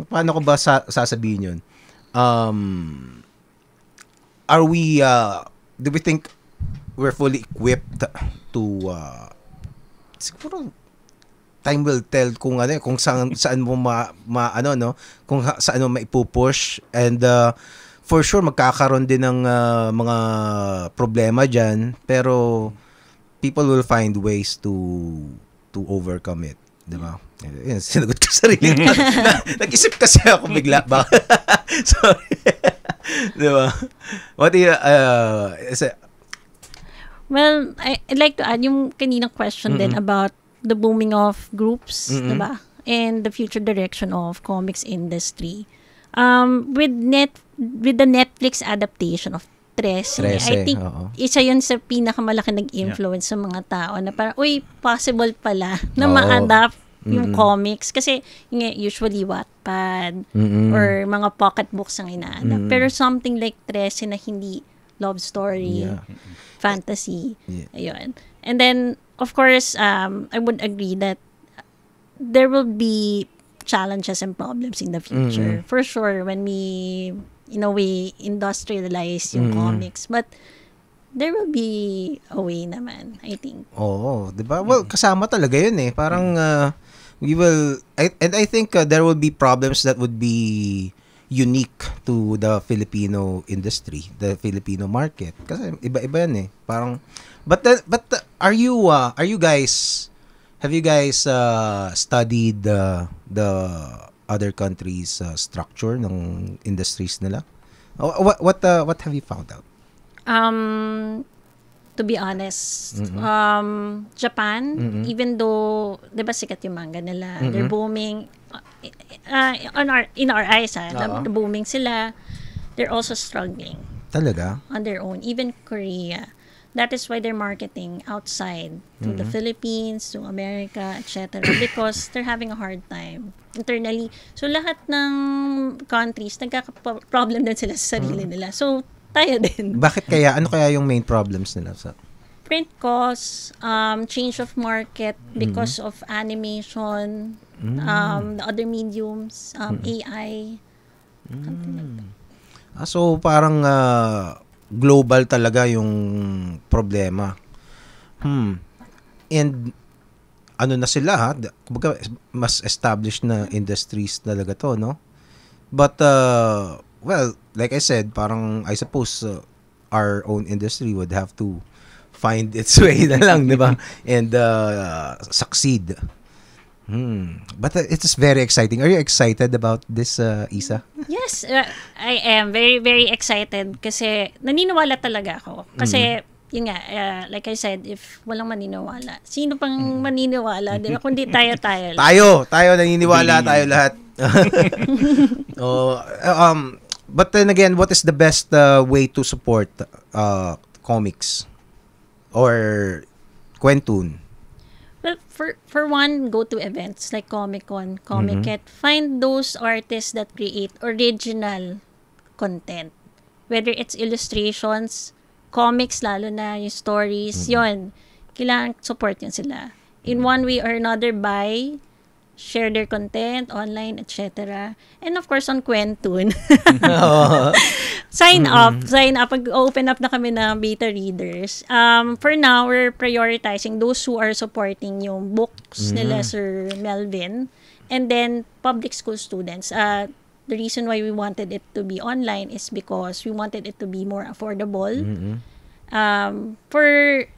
paano ko ba sasabihin yun? Do we think we're fully equipped to, siguro, time will tell kung saan mo kung saan mo maipupush, and for sure, magkakaroon din ng mga problema dyan, pero people will find ways to overcome it. Diba? Yan, sinagot ko sarili ko. Nag-isip kasi ako bigla. Sorry. Diba? What do you... Well, I'd like to add yung kaninang question din about the booming of groups, diba? And the future direction of comics industry. With the Netflix adaptation of 13, I think isa yun sa pinakamalaki nag-influence sa mga tao na parang, possible pala na ma-adapt yung comics. Kasi usually Wattpad or mga pocket books ang ina-adapt. Pero something like 13 na hindi love story, fantasy, ayun. And then, of course, I would agree that there will be challenges and problems in the future. For sure, when we industrialize yung comics. But there will be a way naman, I think. Oo, di ba? Well, kasama talaga yun eh. Parang I think there will be problems that would be unique to the Filipino industry, the Filipino market. Kasi iba-iba yan eh. Parang, but have you guys studied the other countries' structure ng industries nila? What have you found out? To be honest, Japan, even though, di ba sikat yung manga nila, they're booming, in our eyes, booming sila, they're also struggling. Talaga? on their own, even Korea. That is why they're marketing outside to the Philippines, to America, etc. because they're having a hard time internally. So lahat ng countries nagkaka-problem din sila sa sarili nila. So tayo din. Bakit kaya? Ano kaya yung main problems nila sa... Print costs, change of market because of animation, the other mediums, AI. Something like that. So parang global talaga yung problema. And ano na sila ha? Kumbaga, mas established na industries talaga to, no? But well, like I said, parang I suppose our own industry would have to find its way na lang, di ba? And succeed. But it is very exciting. Are you excited about this, Isa? Yes, I am very, very excited kasi naniniwala talaga ako. Kasi, yun nga, like I said, if walang maniniwala, sino pang maniniwala? Di ba? Kundi tayo-tayo lang. Tayo naniniwala tayo lahat. But then again, what is the best way to support comics or Kwentun? Well, for one, go to events like Comic-Con, Comic-Con. Find those artists that create original content. Whether it's illustrations, comics, lalo na yung stories, yon. Kailangan support yun sila. In one way or another, buy, share their content online, etc. And of course, on Kwentun. Sign up. Pag-open up na kami ng beta readers. For now, we're prioritizing those who are supporting yung books nila Sir Melvin. And then, public school students. The reason why we wanted it to be online is because we wanted it to be more affordable for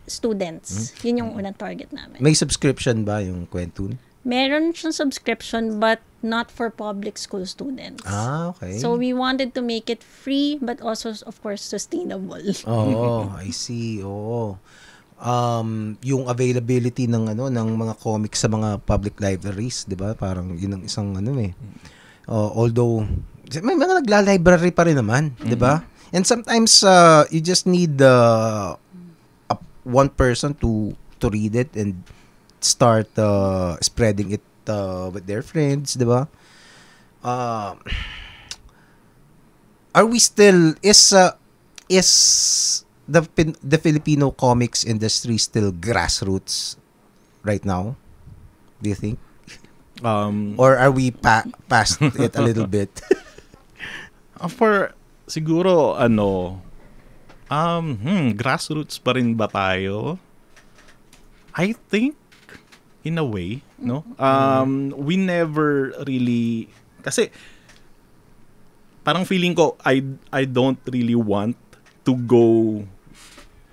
students. Yun yung unang target namin. May subscription ba yung Kwentun? Meron siyang subscription but not for public school students. Okay. So we wanted to make it free but also of course sustainable. I see. Yung availability ng ng mga comics sa mga public libraries, 'di ba? Parang yun ang isang although may mga nagla-library pa rin naman, 'di ba? And sometimes you just need one person to read it and start spreading it with their friends, di ba? Are we still is the Filipino comics industry still grassroots right now? Do you think? Or are we past it a little bit? For siguro grassroots pa rin ba tayo? I think in a way, no? We never really kasi parang feeling ko I don't really want to go.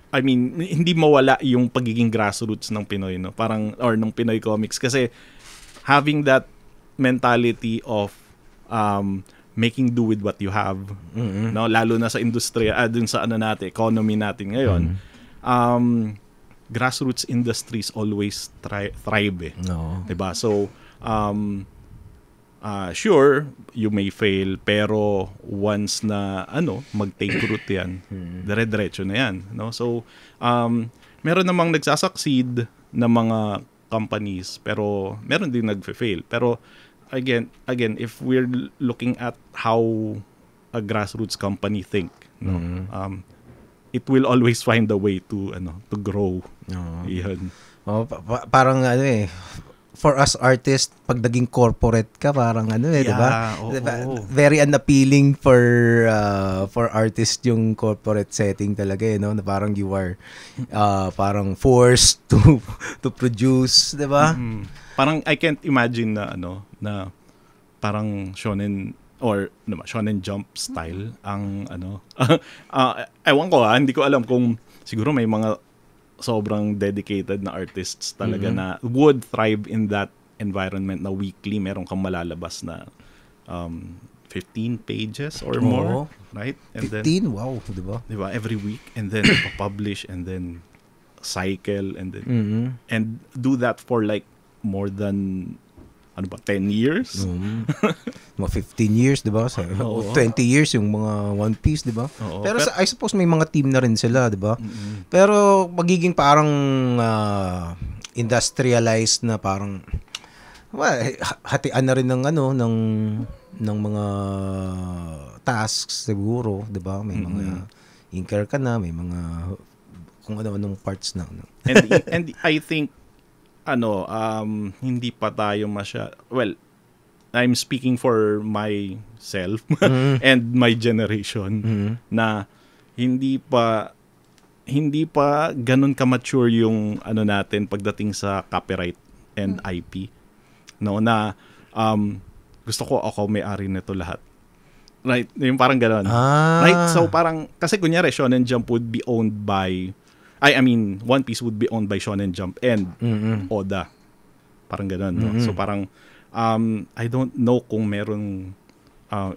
I mean, hindi mawala yung pagiging grassroots ng Pinoy, no? Parang or ng Pinoy comics kasi having that mentality of making do with what you have, no? Lalo na sa industriya, dun sa economy natin ngayon. Grassroots industries always thrive No. diba? So sure you may fail pero once na mag-take root yan, dire-diretso na yan, no? So meron namang nagsasucceed na mga companies pero meron din nagfe-fail. Pero again if we're looking at how a grassroots company think, no? It will always find a way to grow. Yan. Parang for us artists, pag naging corporate ka, parang di ba? Very unappealing for artists yung corporate setting talaga, no? Na parang you are parang forced to produce, di ba? Parang I can't imagine na na parang shonen or Shonen Jump style ang ewan ko hindi ko alam kung siguro may mga sobrang dedicated na artists talaga na would thrive in that environment na weekly meron kang malalabas na 15 pages or more, right? And 15? then, Wow, di ba? Every week and then publish and then cycle and then and do that for like more than ano ba, 10 years? Mga 15 years, di ba? 20 years yung mga One Piece, di ba? Pero I suppose may mga team na rin sila, di ba? Pero magiging parang industrialized na parang hatian na rin ng ng mga tasks siguro, 'di ba? May mga inker ka na, may mga kung ano-anong parts na. And I think hindi pa tayo well, I'm speaking for myself and my generation na hindi pa ganun ka-mature yung natin pagdating sa copyright and IP. No, na gusto ko ako may-ari nito lahat. Right? Yung parang gano'n. Right? So parang, kasi kunyari, Shonen Jump would be owned by, I mean, One Piece would be owned by Shonen Jump and Oda. Parang gano'n. No? So parang, I don't know kung meron,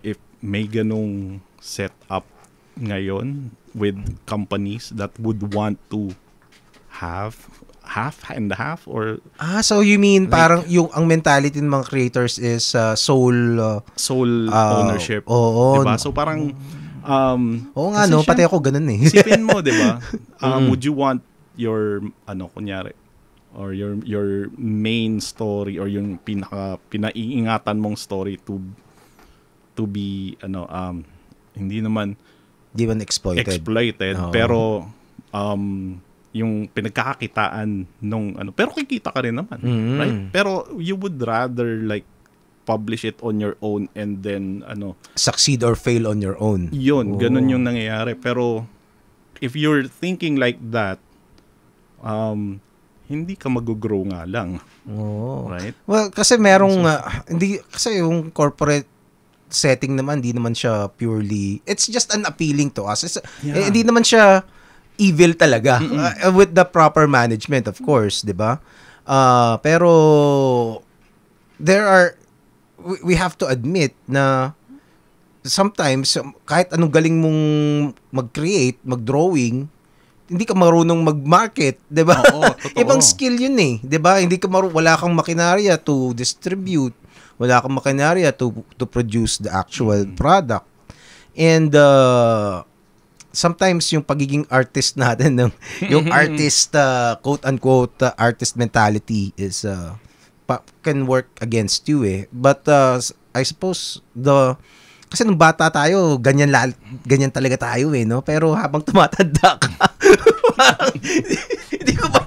if may ganong setup ngayon with companies that would want to have half and half or so you mean like, parang yung ang mentality ng mga creators is sole ownership, diba? So parang nga no, pati ako ganun eh. Isipin mo, diba? Would you want your kunyari or your main story or yung pinaiingatan mong story to be hindi naman exploited pero yung pinagkakakitaan nung pero kikita ka rin naman, right? Pero you would rather like publish it on your own and then succeed or fail on your own. Yun, ganun yung nangyayari. Pero if you're thinking like that, hindi ka mag-grow nga lang. Right? Well, kasi merong hindi kasi yung corporate setting naman, hindi naman siya purely, it's just unappealing to us. Hindi naman siya evil talaga with the proper management, of course, 'di ba? Pero we have to admit na sometimes kahit anong galing mong mag-create, mag-drawing, hindi ka marunong mag-market, 'di ba? Ibang skill 'yun eh, 'di ba? Wala kang makinarya to distribute, wala kang makinarya to produce the actual product. And sometimes yung pagiging artist natin, yung artist, quote-unquote, artist mentality is can work against you eh. But I suppose kasi nung bata tayo, ganyan talaga tayo eh, no? Pero habang tumatanda ka, hindi ko pa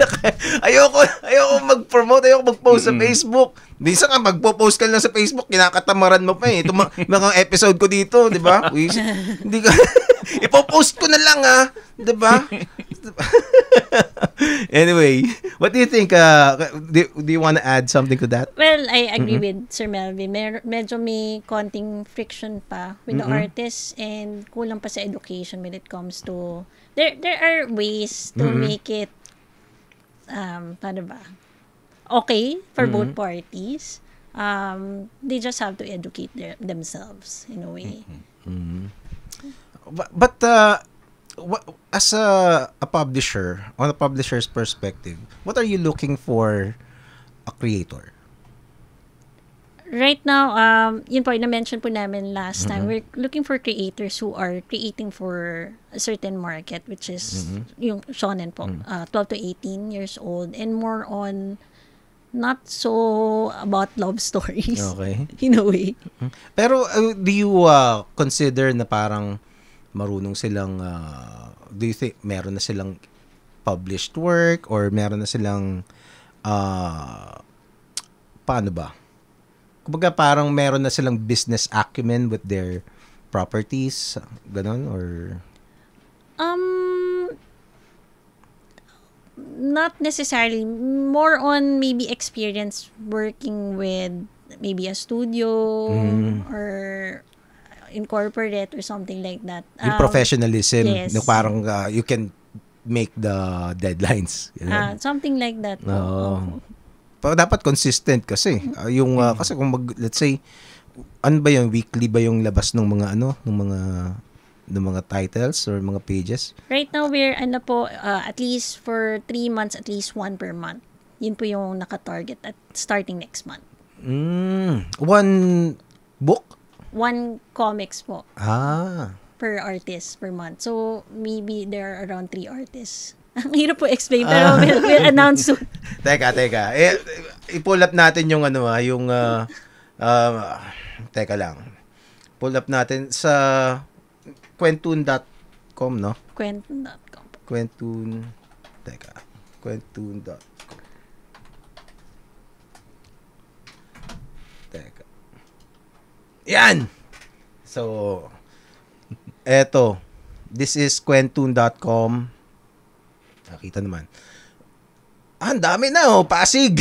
ayoko mag-promote, ayoko mag-post sa Facebook. Minsan nga magpo-post ka lang sa Facebook, kinakatamaran mo pa eh. Itong mga episode ko dito, di ba? Hindi ka ipo-post ko na lang di ba? Anyway, what do you think? Do you want to add something to that? Well, I agree with Sir Melvin. Medyo may konting friction pa with the artists and kulang pa sa education when it comes to there are ways to make it paano ba? Okay for both parties. They just have to educate themselves in a way. But as a publisher, on a publisher's perspective, what are you looking for a creator? Right now, yun po, na-mention po namin last time, we're looking for creators who are creating for a certain market, which is yung shonen po, 12 to 18 years old, and more on not so about love stories. Okay. In a way. Pero do you consider na parang marunong silang, do you think meron na silang published work or meron na silang, paano ba? Kumbaga parang meron na silang business acumen with their properties, ganon, or? Not necessarily. More on maybe experience working with maybe a studio or in corporate or something like that. Yung professionalism, yes. na parang you can make the deadlines. Something like that. Pero dapat consistent kasi. Kasi kung let's say, ano ba yung weekly ba yung labas ng mga ng mga titles or mga pages? Right now, we're at least for 3 months, at least one per month. Yun po yung naka-target at starting next month. One book? One comics po per artist per month. So, maybe there are around 3 artists. Ang hirap po explain, pero we'll announce soon. Teka. I-pull up natin yung teka lang. Pull up natin sa Quentun.com, no? Quentun.com. Quentun.com. Teka. Yan! So, eto. This is Quentun.com. Nakita naman. Ang dami na, Pasig.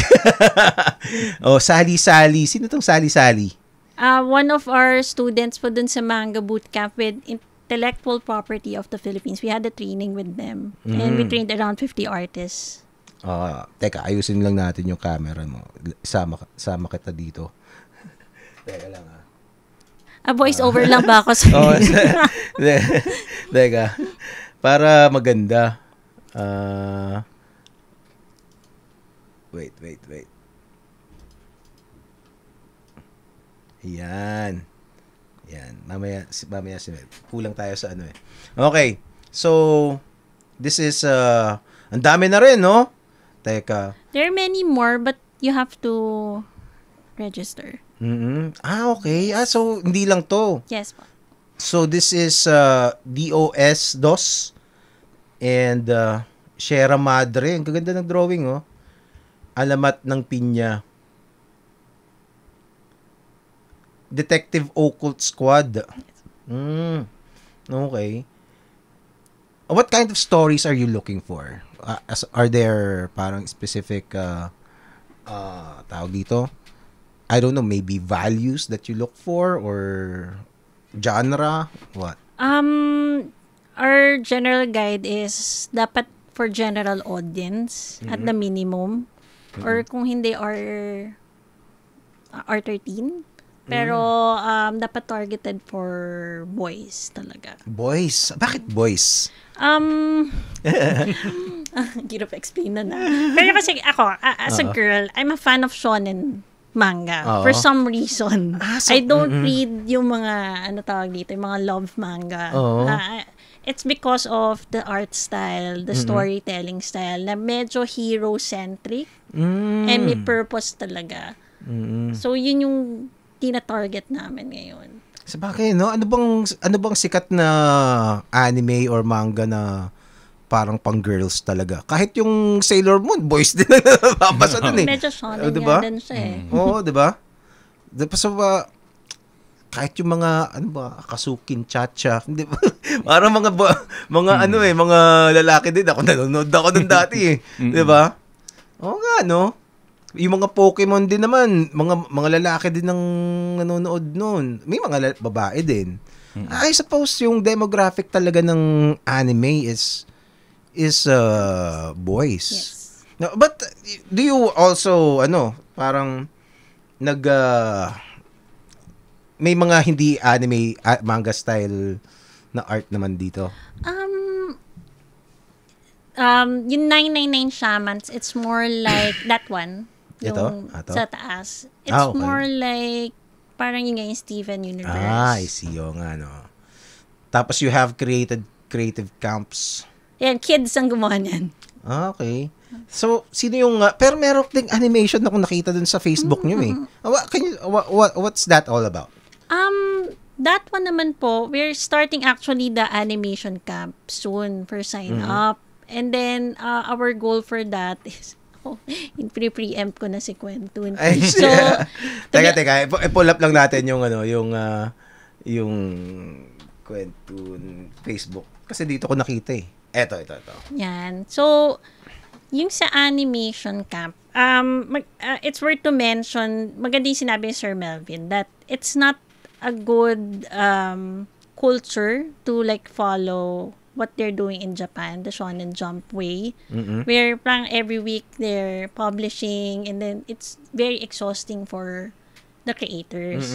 Sali-sali. Sino tong sali-sali? One of our students po dun sa Manga Bootcamp with Intellectual Property of the Philippines. We had a training with them. And we trained around 50 artists. Teka, ayusin lang natin yung camera mo. Sama kita dito. Teka lang, Voice over lang ba ako sa Teka. Para maganda. Wait. Yan. Mamaya kulang tayo sa Okay. So, this is ang dami na rin, no? Teka. There are many more, but you have to register. Okay. So, hindi lang to. Yes po. So, this is DOS and Sierra Madre. Ang gaganda ng drawing, Alamat ng Pinya. Detective Occult Squad. Okay. What kind of stories are you looking for? Are there parang specific tawag dito? I don't know, maybe values that you look for or genre? What? Our general guide is dapat for general audience at the minimum. Or kung hindi R13. Pero dapat targeted for boys talaga. Boys? Bakit boys? Hirap explain na. Pero kasi ako, as a girl, I'm a fan of shonen manga. For some reason. I don't read yung mga, yung mga love manga. It's because of the art style, the storytelling style, na medyo hero-centric and may purpose talaga. So, yun yung tina-target namin ngayon. Sa bagay, no? Ano bang sikat na anime or manga na parang pang girls talaga? Kahit yung Sailor Moon, boys din na napapasa dun eh. Medyo shonen nga din siya eh. Oo, diba? So, kahit yung mga, Akasukin, Chacha, di ba? Parang mga lalaki din. Ako nanonood ako dun dati eh. Di ba? Oo nga, no? Yung mga Pokemon din naman, mga lalaki din ang nanonood noon. May mga babae din. I suppose yung demographic talaga ng anime is boys. Yes. No, but do you also parang may mga hindi anime manga style na art naman dito? Yung 999 Shamans, it's more like that one. Ito? Sa taas. It's more like parang yung Steven Universe. I see. O nga, no. Tapos you have creative camps. Yan, kids ang gumawa niyan. Okay. So, sino yung... pero meron ding animation na kung nakita dun sa Facebook nyo eh. What's that all about? That one naman po, we're starting actually the animation camp soon for sign up. And then, our goal for that is... pre-preempt ko na si Quentun. So, teka. I-pull up lang natin yung yung Quentun Facebook. Kasi dito ko nakita eh. Eto. Yan. So, yung sa animation camp, it's worth to mention, maganda yung sinabi ni Sir Melvin, that it's not a good culture to like follow what they're doing in Japan, the Shonen Jump way, where parang every week they're publishing and then it's very exhausting for the creators.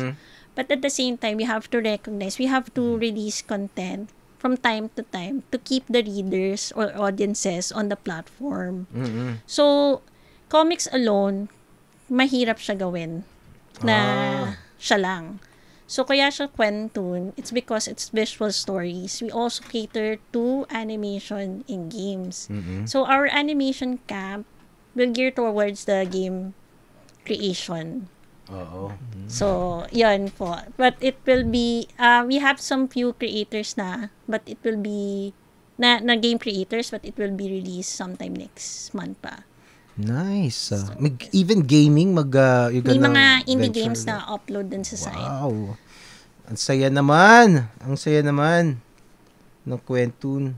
But at the same time, we have to recognize, we have to release content from time to time to keep the readers or audiences on the platform. So, comics alone, mahirap siya gawin. na siya lang. So, kaya siya Quentoon, it's because it's visual stories. We also cater to animation in games. So, our animation camp will gear towards the game creation. Oo. So, yun po. But it will be, we have some few creators na, but it will be, na game creators, but it will be released sometime next month pa. Nice. Even gaming, you're May gonna mga indie venture games na upload din sa site. Wow. Ang saya naman. Ang saya naman ng Quentoon.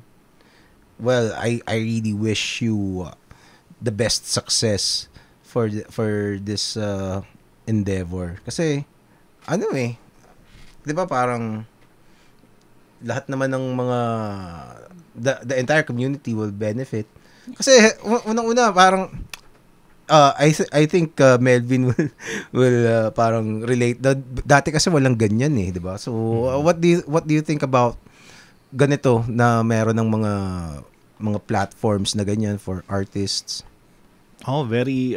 Well, I really wish you the best success for this endeavor. Kasi ano 'di ba parang lahat naman ng mga the entire community will benefit. Kasi unang-una parang I think Melvin will parang relate. Dati kasi walang ganyan 'di ba? So what do you think about ganito na meron ng mga platforms na ganyan for artists? Oh, very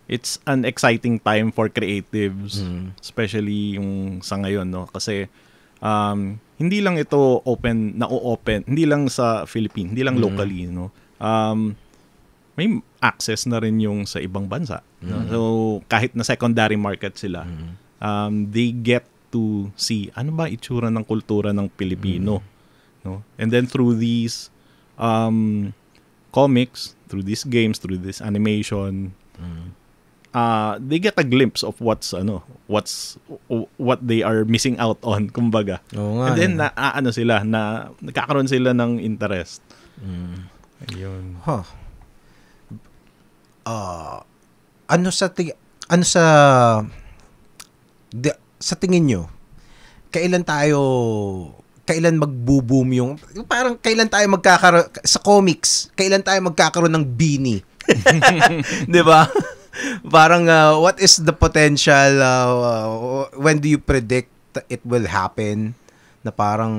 it's an exciting time for creatives, especially yung sa ngayon, no? Kasi hindi lang ito open, hindi lang sa Philippines, hindi lang locally, no? May access na rin yung sa ibang bansa. No? So, kahit na secondary market sila, they get to see ano ba itsura ng kultura ng Pilipino. No? And then through these comics, through these games, through this animation, they get a glimpse of what they are missing out on, kumbaga. And then nagkakaroon sila ng interest. Ayun. Huh. Sa tingin nyo, kailan magbo-boom yung parang kailan tayo magkakaroon sa comics, kailan tayo magkakaroon ng Beanie? 'Di ba? Parang what is the potential, when do you predict it will happen, na parang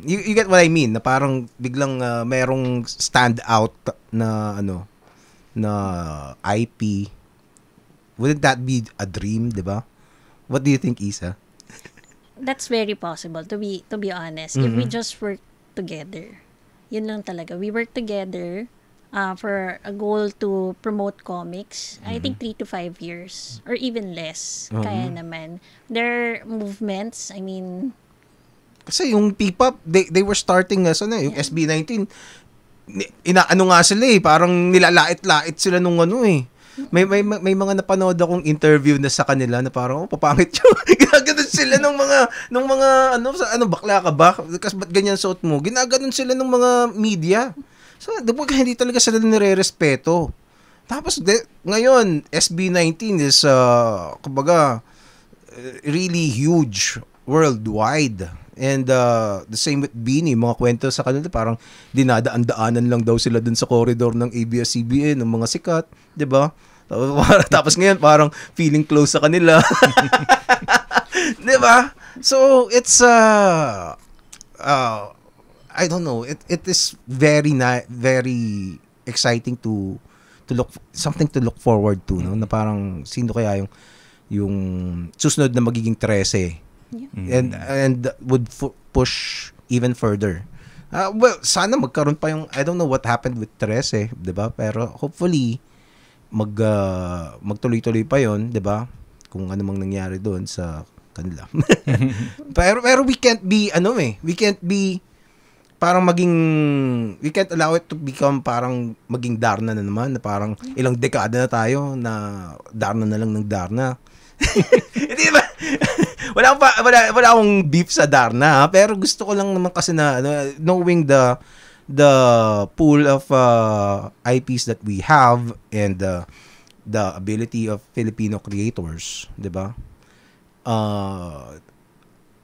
you get what I mean, na parang biglang merong stand out na na IP. Wouldn't that be a dream, 'di ba? What do you think, Isa? That's very possible, to be honest. If we just work together. Yun lang talaga. We work together for a goal to promote comics. I think 3 to 5 years or even less. Kaya naman. There are movements, I mean, kasi yung P-pop, they were starting as yung SB19. Inaano nga sila parang nilalait-lait sila nung May mga napanood akong interview na sa kanila na parang papangit yun. Ginaganon sila ng mga bakla ka ba? Kasi ba't ganyan suot mo? Ginaganon sila ng mga media. So, hindi talaga sila nire-respeto. Tapos ngayon, SB19 is kumbaga really huge worldwide. And the same with Beanie, mga kwento sa kanila parang dinadaan-daanan lang daw sila dun sa corridor ng ABS-CBN ng mga sikat, 'di ba? Tapos ngayon parang feeling close sa kanila. 'Di ba? So it's I don't know, it is very exciting to look, something to look forward to, no? Na parang sino kaya yung susunod na magiging 13. And would push even further. Well, sana magkaroon pa yung, I don't know what happened with 13, 'di ba? Pero hopefully magtuloy-tuloy pa 'yon, 'di ba? Kung ano mang nangyari doon sa kanila. pero we can't be we can't be parang we can't allow it to become parang maging Darna na naman, na parang ilang dekada na tayo na Darna na lang ng Darna. Hindi ba? Wala akong beef sa Darna, pero gusto ko lang naman kasi na knowing the pool of IPs that we have and the ability of Filipino creators, 'di ba?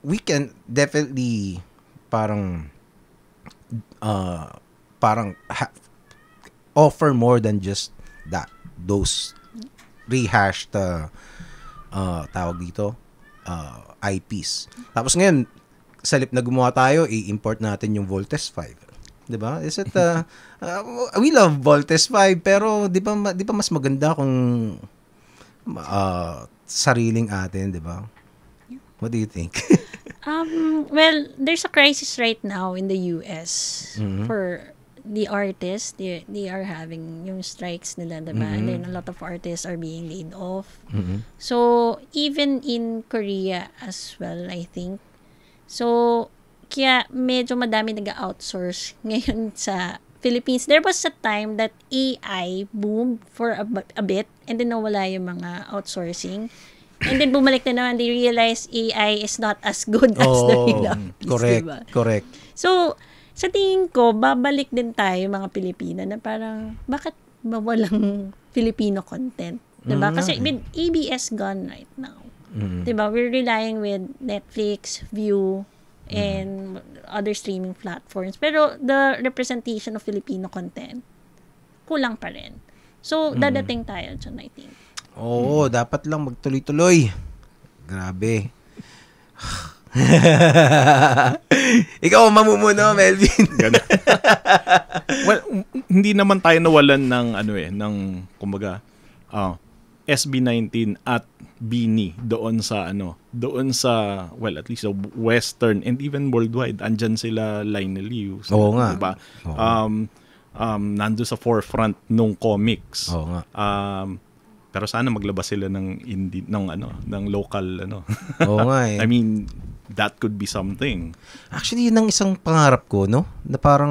We can definitely parang offer more than just those rehashed tawag dito IPs. Tapos ngayon, salip na gumawa tayo, i-import natin yung Voltes 5. 'Di ba? Is it we love Voltes 5, pero 'di ba mas maganda kung sariling atin, 'di ba? What do you think? Well, there's a crisis right now in the US for the artists. They are having yung strikes nila, diba? And then a lot of artists are being laid off. So, even in Korea as well, I think. So, kaya medyo madami nag-outsource ngayon sa Philippines. There was a time that AI boomed for a bit and then nawala yung mga outsourcing. And then bumalik na naman, they realized AI is not as good as the real artists, correct, diba? correct. So, sa tingin ko, babalik din tayo mga Pilipino na parang, bakit walang Filipino content? Diba? Kasi with ABS gone right now. Diba? We're relying with Netflix, View, and other streaming platforms. Pero the representation of Filipino content, kulang pa rin. So, dadating tayo dyan, I think. Oo, dapat lang magtuloy-tuloy. Grabe. Ikaw ang mamumuno, Melvin. Well, hindi naman tayo nawalan ng kumbaga SB19 at BINI doon sa well, at least Western and even worldwide. Andyan sila Lionel Liu. Oo nga. Diba? Nando sa forefront nung comics. Oo nga. Pero sana maglabas sila ng indie ng local Oo nga eh. I mean, that could be something. Actually, yun ang isang pangarap ko, no? Na parang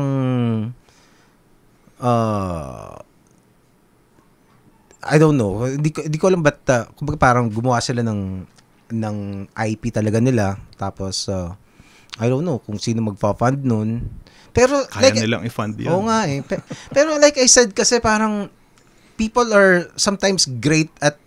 I don't know. Hindi ko alam ba't kumbaga parang gumawa sila ng IP talaga nila. Tapos I don't know kung sino magfa-fund nun. Pero Kaya nilang i-fund yun. Oo nga eh. Pero like I said kasi parang people are sometimes great at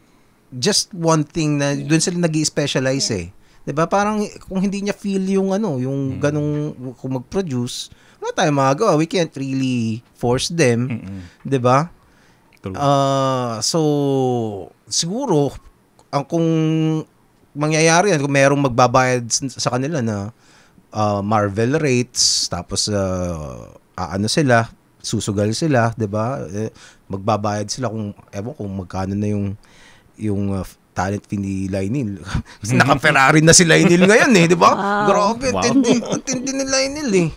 just one thing na doon sila nag-i-specialize eh. 'Di ba? Parang kung hindi niya feel yung yung ganung kung mag-produce, wala tayong magagawa. We can't really force them, 'di ba? So siguro kung mangyayari yan, kung merong magbabayad sa kanila na Marvel rates, tapos sila, susugal sila, 'di ba? Magbabayad sila kung magkano na yung talent fee ni Lionel. Kasi naka-Ferrari na si Lionel ngayon eh, 'di ba? Wow. Grabe, tindi ni Lionel eh.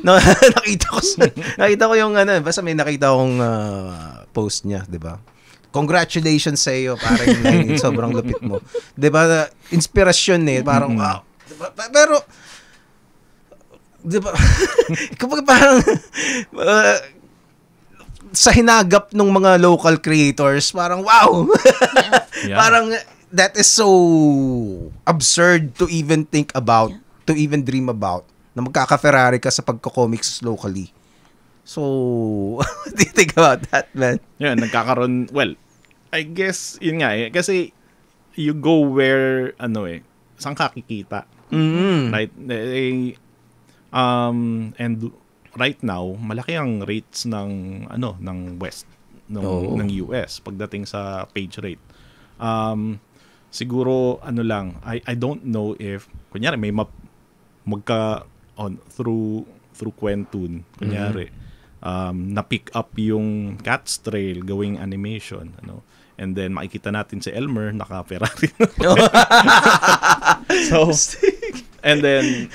Nakita ko yung basta may nakita akong post niya, 'di ba? Congratulations sa iyo, parang Lionel, sobrang lupit mo. 'Di ba? Inspirasyon eh, parang wow. Diba? Pero 'di ba? Kapag parang sa hinagap ng mga local creators, parang wow. Yeah. Parang that is so absurd to even think about, to even dream about, na magkaka-Ferrari ka sa pagko-comics locally. So, what do you think about that, man? Yeah, nagkakaroon, well, I guess, yun nga eh, kasi you go where, saan ka kikita. Right? And right now, malaki ang rates ng West ng US pagdating sa page rate. Siguro I don't know if kunyari may through Quentun kunyari na pick up yung Cat's Trail gawing animation and then makikita natin si Elmer naka-Ferrari. So and then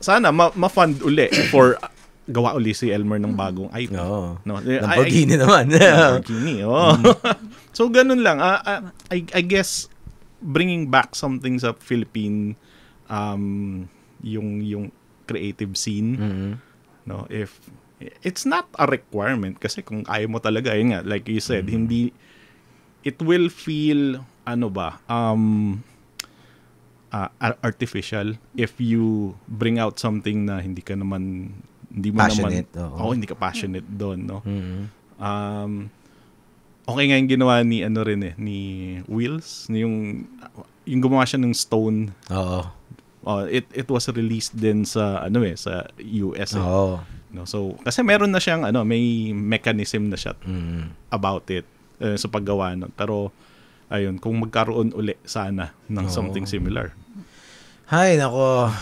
sana ma-fund uli for gawa uli si Elmer ng bagong IP. No. Lamborghini naman. Lamborghini, So, ganun lang. I guess, bringing back something sa Philippine, yung creative scene, no, if it's not a requirement, kasi kung ayaw mo talaga, yun nga, like you said, hindi, it will feel, artificial if you bring out something na hindi mo passionate, naman hindi ka passionate doon, no. Okay nga yung ginawa ni ni Wheels, yung gumawa siya ng Stone. It was released din sa sa US. No, so kasi meron na siyang may mechanism na siya about it sa paggawa nun. Pero ayun, kung magkaroon uli sana ng something similar. Hay, nako.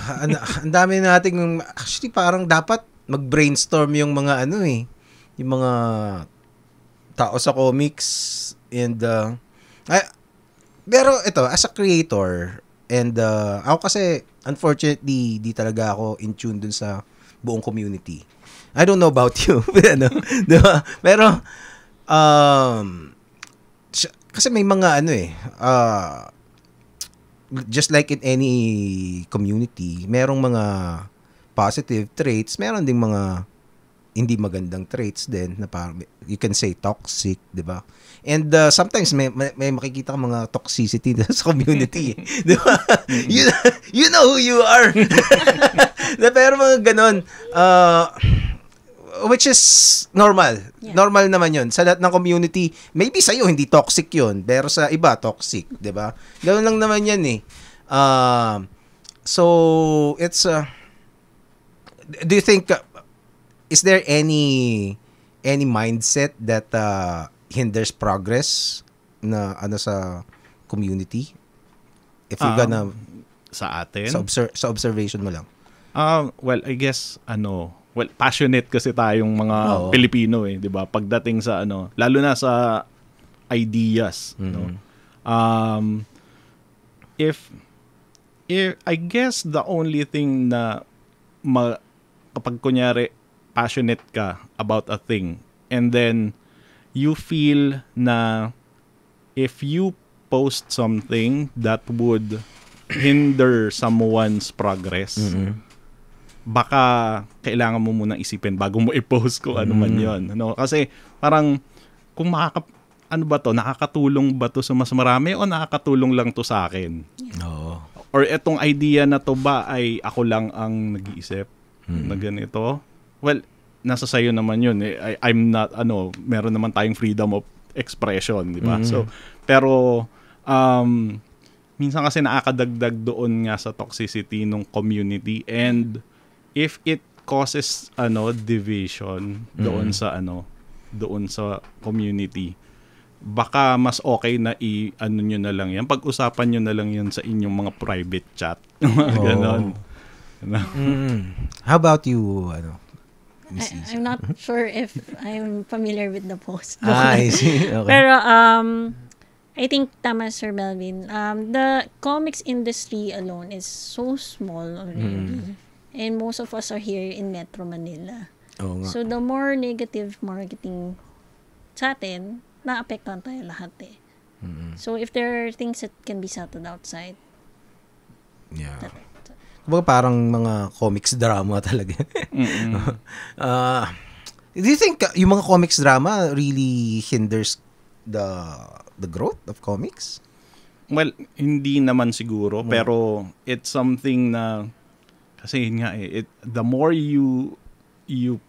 Ang dami nating actually parang dapat mag-brainstorm yung mga yung mga tao sa comics and Pero ito, as a creator, and ako kasi, unfortunately, di talaga ako in tune dun sa buong community. I don't know about you. Ano, diba? Pero, kasi may mga just like in any community, merong mga positive traits, meron ding mga hindi magandang traits din na parang you can say toxic, 'di ba? And sometimes may makikita kang mga toxicity sa community, 'di ba? You know who you are. Pero mga ganon, which is normal. Yeah. Normal naman 'yon. Sa lahat ng community, maybe sa iyo hindi toxic 'yon, pero sa iba toxic, 'di ba? Ganoon lang naman 'yan eh. So it's do you think is there any mindset that hinders progress na sa community? If you're gonna Sa atin? sa observation mo lang. Well, I guess passionate kasi tayong mga Pilipino 'di ba? Pagdating sa lalo na sa ideas, no. If I guess the only thing na kapag kunyari passionate ka about a thing and then you feel na if you post something that would hinder someone's progress, baka kailangan mo munang isipin bago mo i-post kung ano man yun. Kasi parang kung nakakatulong ba to sa mas marami o nakakatulong lang to sa akin? Oo. Or etong idea na to ba ay ako lang ang nag-iisip na ganito? Well, nasa sayo naman yun. I'm not, meron naman tayong freedom of expression, di ba? So, pero, minsan kasi nakakadagdag doon nga sa toxicity ng community, and if it causes, division doon sa, doon sa community, baka mas okay na nyo na lang yan. Pag-usapan nyo na lang yan sa inyong mga private chat. Ganon. How about you, I'm not sure if I'm familiar with the post. I see. Okay. Pero I think tama Sir Melvin. The comics industry alone is so small already. And most of us are here in Metro Manila. Oo nga. So the more negative marketing sa atin, naapektuhan tayo lahat eh. So if there are things that can be settled outside. Yeah. Kumbaga parang mga comics drama talaga. Do you think yung mga comics drama really hinders the growth of comics? Well, hindi naman siguro, pero it's something na kasi yun nga the more you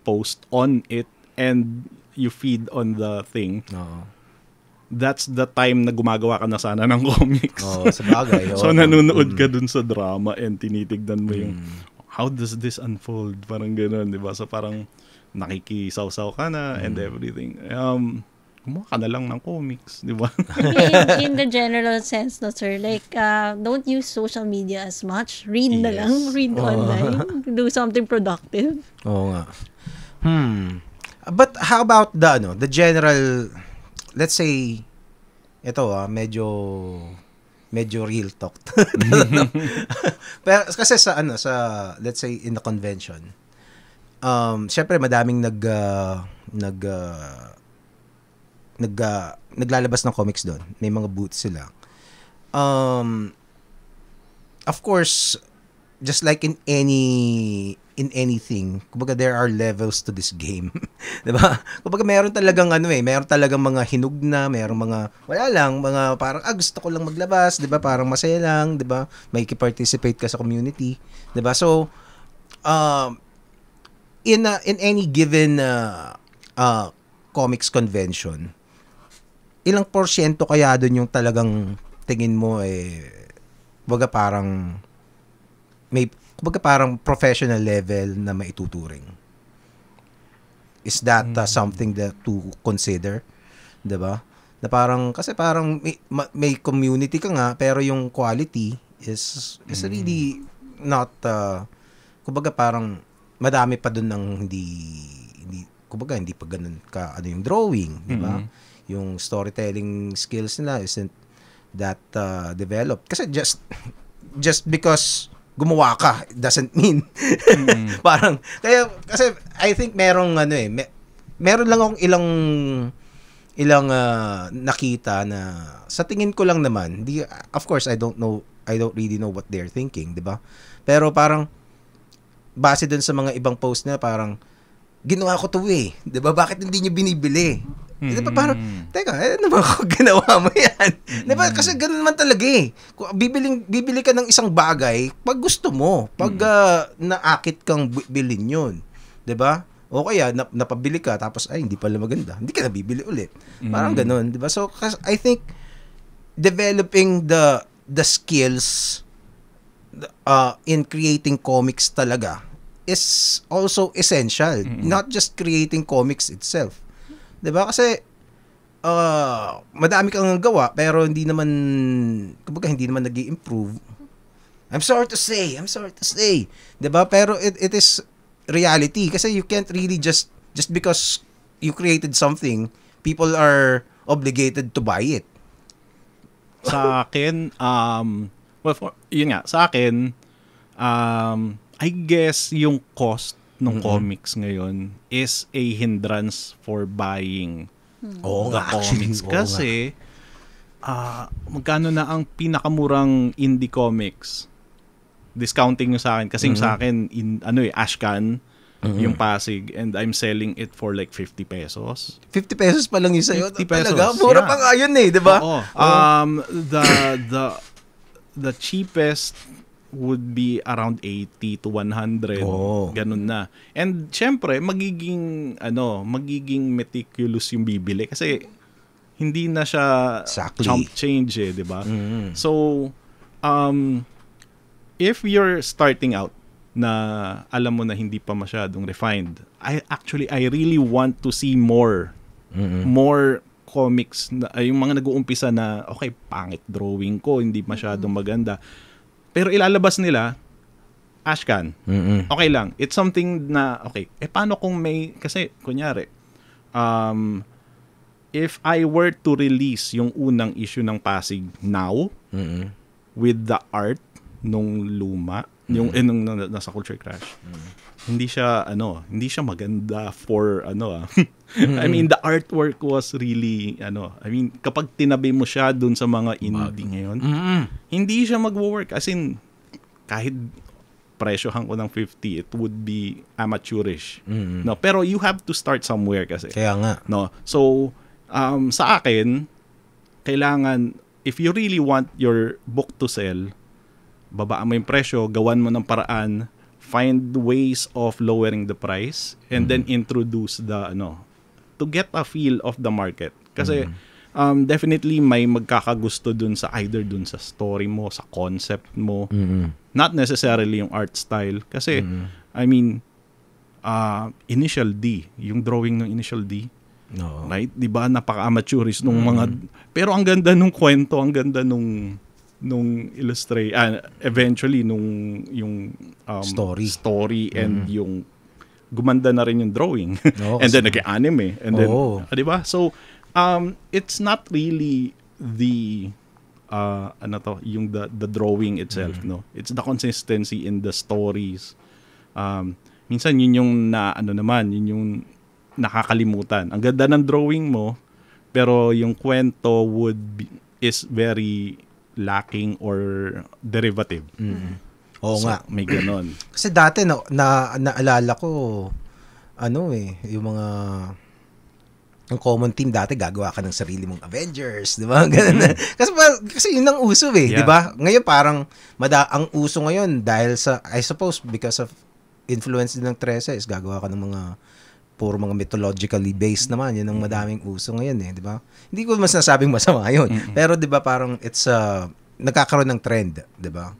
post on it and you feed on the thing, that's the time na gumagawa ka na sana ng comics. Sa bagay. So, nanonood ka dun sa drama and tinitignan mo yung how does this unfold? Parang gano'n, di ba? So, parang nakikisaw-saw ka na and everything. Gumawa ka na lang ng comics, di ba? in the general sense, no, sir, like, don't use social media as much. Read na lang. Read online. Do something productive. Oo nga. But how about the general, let's say, ito medyo real talk. Pero kasi sa let's say in the convention, syempre madaming naglalabas ng comics doon. May mga booths sila. Of course, just like in anything, kumbaga there are levels to this game. 'Di ba? Kumbaga meron talagang mga hinug na, merong mga wala lang, mga parang gusto ko lang maglabas, 'di ba? Parang masaya lang, 'di ba? May participate ka sa community, 'di ba? So, in any given comics convention, ilang porsyento kaya doon yung talagang tingin mo kumbaga parang professional level na maituturing? Is that something that to consider? 'Di ba? Na parang kasi parang may community ka nga pero yung quality is really not kumbaga parang madami pa doon ng hindi kumbaga hindi pa ganoon ka yung drawing, 'di ba? Yung storytelling skills nila isn't that developed. Kasi just because gumawa ka doesn't mean parang kaya kasi I think merong meron lang akong ilang nakita na sa tingin ko lang naman, of course I don't really know what they're thinking, 'di ba? Pero parang base dun sa mga ibang post na parang ginawa ko 'to 'di ba? Bakit hindi niyo binibili? 'Di ba parang teka, naman ako ginawa mo 'yan. 'Di ba? Kasi ganoon naman talaga Kung bibili ka ng isang bagay pag gusto mo, pag naakit kang bilhin 'yun, 'di ba? O kaya napabili ka tapos ay hindi pala maganda. Hindi ka na bibili ulit. Parang ganoon, 'di ba? So I think developing the skills in creating comics talaga is also essential. Not just creating comics itself. 'Di ba? Kasi madami kang gawa pero hindi naman nag-i-improve. I'm sorry to say. 'Di ba? Pero it is reality kasi you can't really just because you created something, people are obligated to buy it. Sa akin, yun nga, sa akin, I guess yung cost ng comics ngayon is a hindrance for buying the comics. Kasi, magkano na ang pinakamurang indie comics? Discounting yung sa akin. Kasi yung sa akin, Ashcan, yung Pasig, and I'm selling it for like 50 pesos. 50 pesos pa lang yung sa'yo? 50 pesos. Talaga? Mura pa nga yun di ba? Oo. The cheapest would be around 80 to 100. Ganun na. And syempre, magiging meticulous yung bibili kasi hindi na siya chump change di ba? So, if you're starting out na alam mo na hindi pa masyadong refined, I really want to see more comics na yung mga nag-uumpisa na okay, pangit drawing ko, hindi masyadong maganda. Pero ilalabas nila Ashcan. Okay lang. It's something na okay, paano kung may kasi kunyari if I were to release yung unang issue ng Pasig now with the art nung luma, yung nung nasa Culture Crash. Hindi siya maganda for I mean the artwork was really I mean kapag tinabi mo siya dun sa mga indie ngayon, hindi siya magwo-work as in kahit presyohan ko ng 50, it would be amateurish. No, pero you have to start somewhere kasi. Kaya nga. No. So sa akin kailangan if you really want your book to sell, babaan mo yung presyo, gawan mo ng paraan, find ways of lowering the price, and then introduce to get a feel of the market. Kasi definitely may magkakagusto dun sa either dun sa story mo, sa concept mo, not necessarily yung art style. Kasi, I mean, Initial D, yung drawing ng Initial D, right? Diba, napaka-amateurist nung mga, pero ang ganda nung kwento, ang ganda nung illustrate eventually yung story and yung gumanda na rin yung drawing and then nag-anime and then di ba, so it's not really the yung the drawing itself, no, it's the consistency in the stories. Minsan yun yung yun yung nakakalimutan. Ang ganda ng drawing mo pero yung kwento is very lacking or derivative. Oo so, nga. May ganon. Kasi dati naalala ko yung mga ang common team dati gagawa ka ng sarili mong Avengers, di ba? Ganun. Kasi yun ang uso di ba? Ngayon parang ang uso ngayon dahil sa I suppose because of influence din ng 13 is gagawa ka ng mga puro mga mythologically based naman, yun ang madaming uso ngayon di ba? Hindi ko masasabing masama yun. Pero di ba parang it's nagkakaroon ng trend, di ba?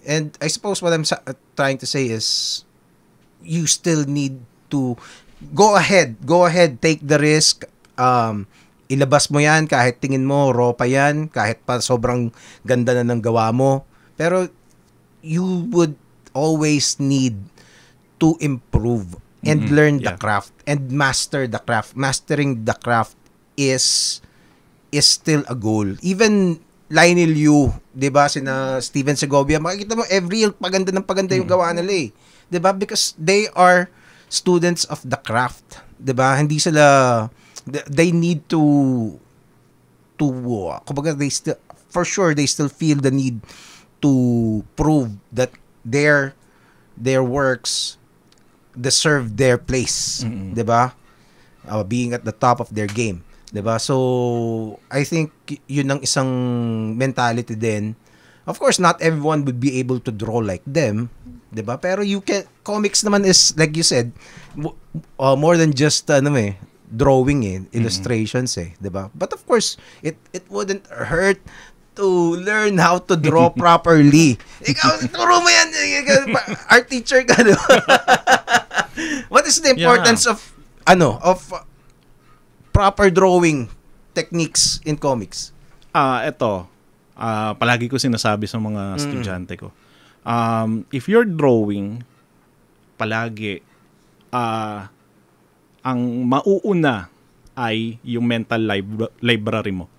And I suppose what I'm trying to say is you still need to go ahead, take the risk. Ilabas mo yan kahit tingin mo raw pa yan, kahit pa sobrang ganda na ng gawa mo. Pero you would always need to improve and learn the craft and master the craft. Mastering the craft is is still a goal. Even Lionel Yu, 'di ba, sina Steven Segovia, makikita mo every year paganda ng paganda yung gawa nila eh. 'Di ba? Because they are students of the craft, 'di ba? Hindi sila they need to kumbaga they still for sure they still feel the need to prove that their works deserve their place, 'di ba? Being at the top of their game. 'Di ba? So, I think yun ang isang mentality din. Of course, not everyone would be able to draw like them, 'di ba? Pero comics naman is like you said, more than just drawing illustrations 'di ba? But of course, it wouldn't hurt to learn how to draw properly. Ikaw, turo mo yan. Art teacher ka, no? What is the importance of proper drawing techniques in comics? Palagi ko sinasabi sa mga estudyante ko. If you're drawing, palagi, ang mauuna ay yung mental library mo.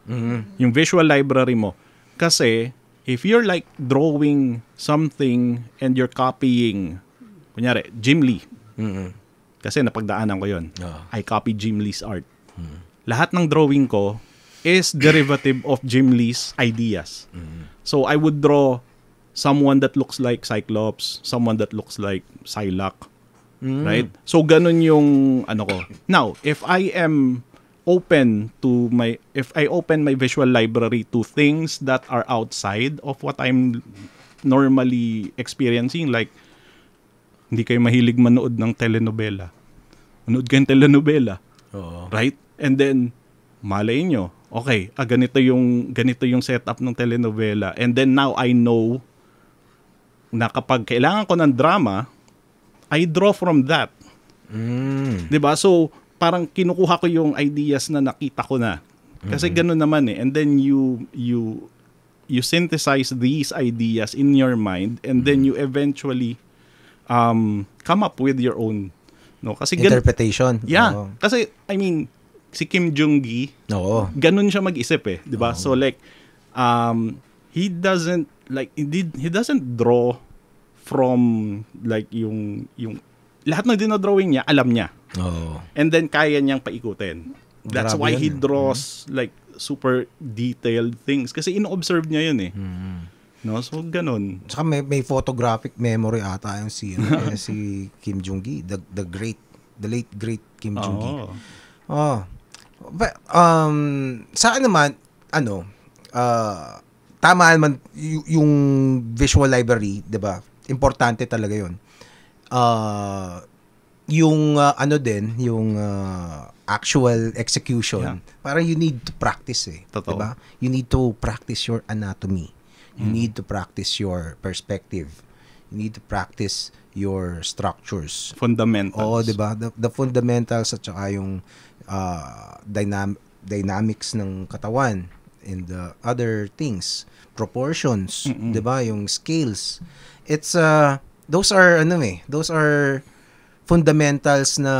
Yung visual library mo. Kasi, if you're like drawing something and you're copying, kunyari, Jim Lee. Kasi napagdaanan ko yun. I copy Jim Lee's art. Lahat ng drawing ko is derivative of Jim Lee's ideas. So, I would draw someone that looks like Cyclops, someone that looks like Psylocke. Right? So, ganun yung ko. Now, if I open my visual library to things that are outside of what I'm normally experiencing, like, hindi kayo mahilig manood ng telenovela. Manood kayo ng telenovela. Right? And then, malay nyo, okay, ganito yung setup ng telenovela. And then now I know na kapag kailangan ko ng drama, I draw from that. 'Di ba? So, parang kinukuha ko yung ideas na nakita ko na. Kasi ganun naman eh. And then you synthesize these ideas in your mind and then you eventually come up with your own kasi interpretation. Yeah. Kasi I mean, si Kim Jong-gi, ganun siya mag-isip eh, 'di ba? So like he doesn't draw from like yung lahat ng dinodrawing niya, alam niya. And then kaya niyang paikutin. That's why he draws like super detailed things kasi ino-observe niya 'yun eh. No, so ganun. Saka may photographic memory ata yung si Kim Jong-gi, the late great Kim Jong-gi. But, sa akin naman tama naman yung visual library, 'di ba? Importante talaga 'yun. Yung yung actual execution, parang you need to practice eh. Totoo. Diba? You need to practice your anatomy. You need to practice your perspective. You need to practice your structures. Fundamentals. Diba? The fundamentals at saka yung dynamics ng katawan and the other things. Proportions, diba? Yung scales. It's those are fundamentals na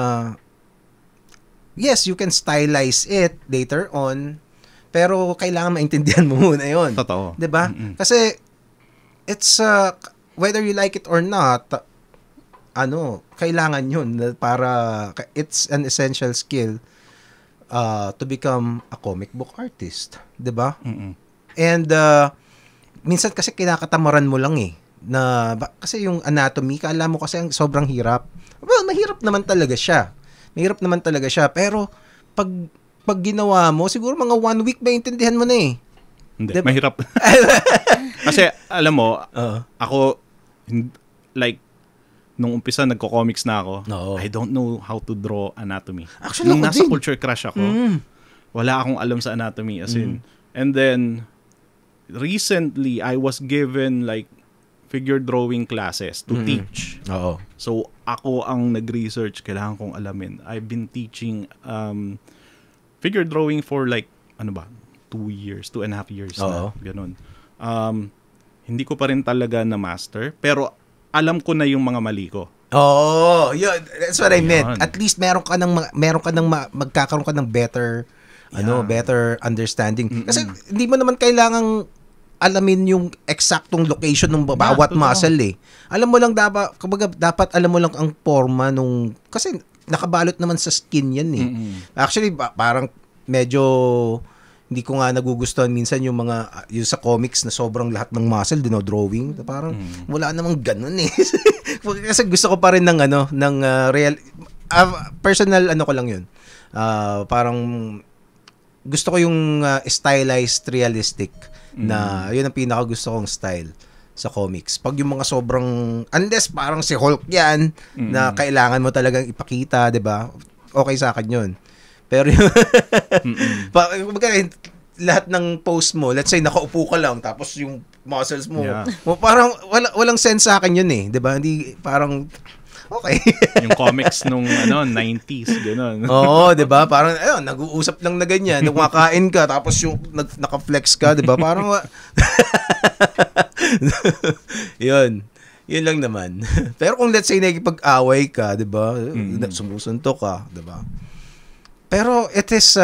yes, you can stylize it later on, pero kailangan maintindihan mo muna yun. Totoo. 'Di ba? Kasi it's whether you like it or not, kailangan yun para it's an essential skill to become a comic book artist, 'di ba? And minsan kasi kinakatamaran mo lang eh kasi yung anatomy, kala mo kasi sobrang hirap. Well, mahirap naman talaga siya. Pero pag ginawa mo, siguro mga 1 week maintindihan mo na eh. Hindi, diba? Mahirap. Kasi alam mo, ako like nung umpisa nagko-comics na ako, I don't know how to draw anatomy. Actually, nung nasa Culture Crush ako, wala akong alam sa anatomy as in. And then recently I was given like figure drawing classes to teach. So ako ang nag-research, kailangan kong alamin. I've been teaching figure drawing for like 2 years, 2.5 years na, ganun. Hindi ko pa rin talaga na master, pero alam ko na yung mga mali ko. Yun, that's what I meant. At least magkakaroon ka ng better better understanding. Kasi hindi mo naman kailangang alamin yung eksaktong location ng bawat muscle eh. Alam mo lang dapat alam mo lang ang forma nung, kasi nakabalot naman sa skin yan eh. Actually, parang medyo hindi ko nga nagugustuhan minsan yung mga yung sa comics na sobrang lahat ng muscle dinodrawing. Parang wala namang ganun eh. Kasi gusto ko pa rin ng real personal ko lang yun. Parang gusto ko yung stylized realistic na yun ang pinaka gusto kong style sa comics. Pag yung mga sobrang, unless parang si Hulk yan na kailangan mo talagang ipakita, 'di ba? Okay sa akin yun. Pero yung lahat ng post mo, let's say nakaupo ka lang tapos yung muscles mo, parang walang sense sa akin yun eh, 'di ba? Hindi parang okay. Yung comics nung 90s, gano'n. Oo, 'di ba? Parang nag-uusap lang na ganyan, kumakain ka tapos yung naka-flex ka, 'di ba? Parang Yun lang naman. Pero kung let's say nakikipag-away ka, 'di ba? Sumusuntok ka, 'di ba? Pero it is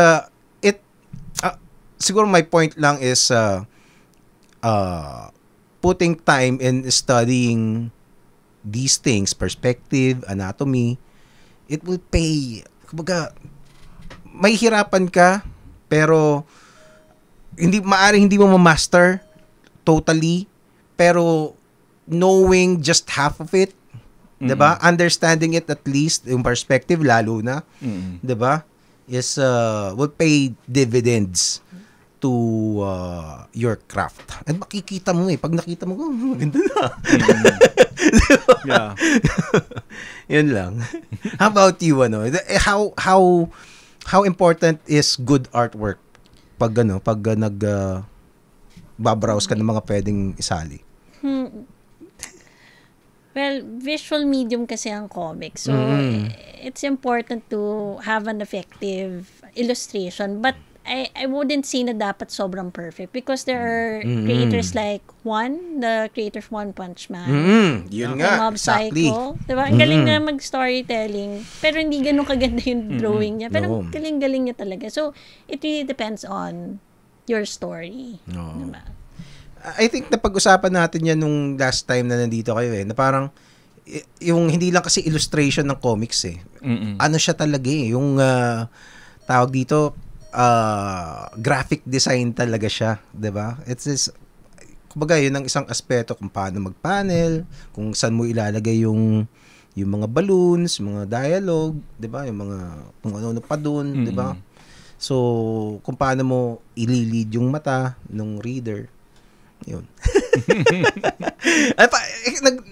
siguro my point lang is putting time in studying these things, perspective, anatomy, it will pay. Kumbaga, may hirapan ka, pero maaaring hindi mo ma-master totally, pero knowing just half of it, 'di ba? Understanding it at least, yung perspective lalo na, 'di ba? Is will pay dividends to your craft. And makikita mo pag nakita mo, maganda na. Yeah. Yun lang. How about you, how important is good artwork pag babrowse ka ng mga pwedeng isali? Well, visual medium kasi ang comics. So, it's important to have an effective illustration. But I wouldn't say na dapat sobrang perfect because there are creators like the creator of One Punch Man. Yun nga, Mob exactly. Psycho. Diba? Ang galing na mag-storytelling. Pero hindi ganun kaganda yung drawing niya. Pero galing-galing niya talaga. So, it really depends on your story. Diba? I think napag-usapan natin yan nung last time na nandito kayo na parang yung hindi lang kasi illustration ng comics ano siya talaga yung tawag dito graphic design talaga siya, 'di ba? Kumbaga yun ang isang aspeto kung paano mag-panel, kung saan mo ilalagay yung mga balloons, mga dialogue, 'di ba? Yung mga kung ano pa doon, 'di ba? So, kung paano mo i-lead yung mata ng reader. Yun.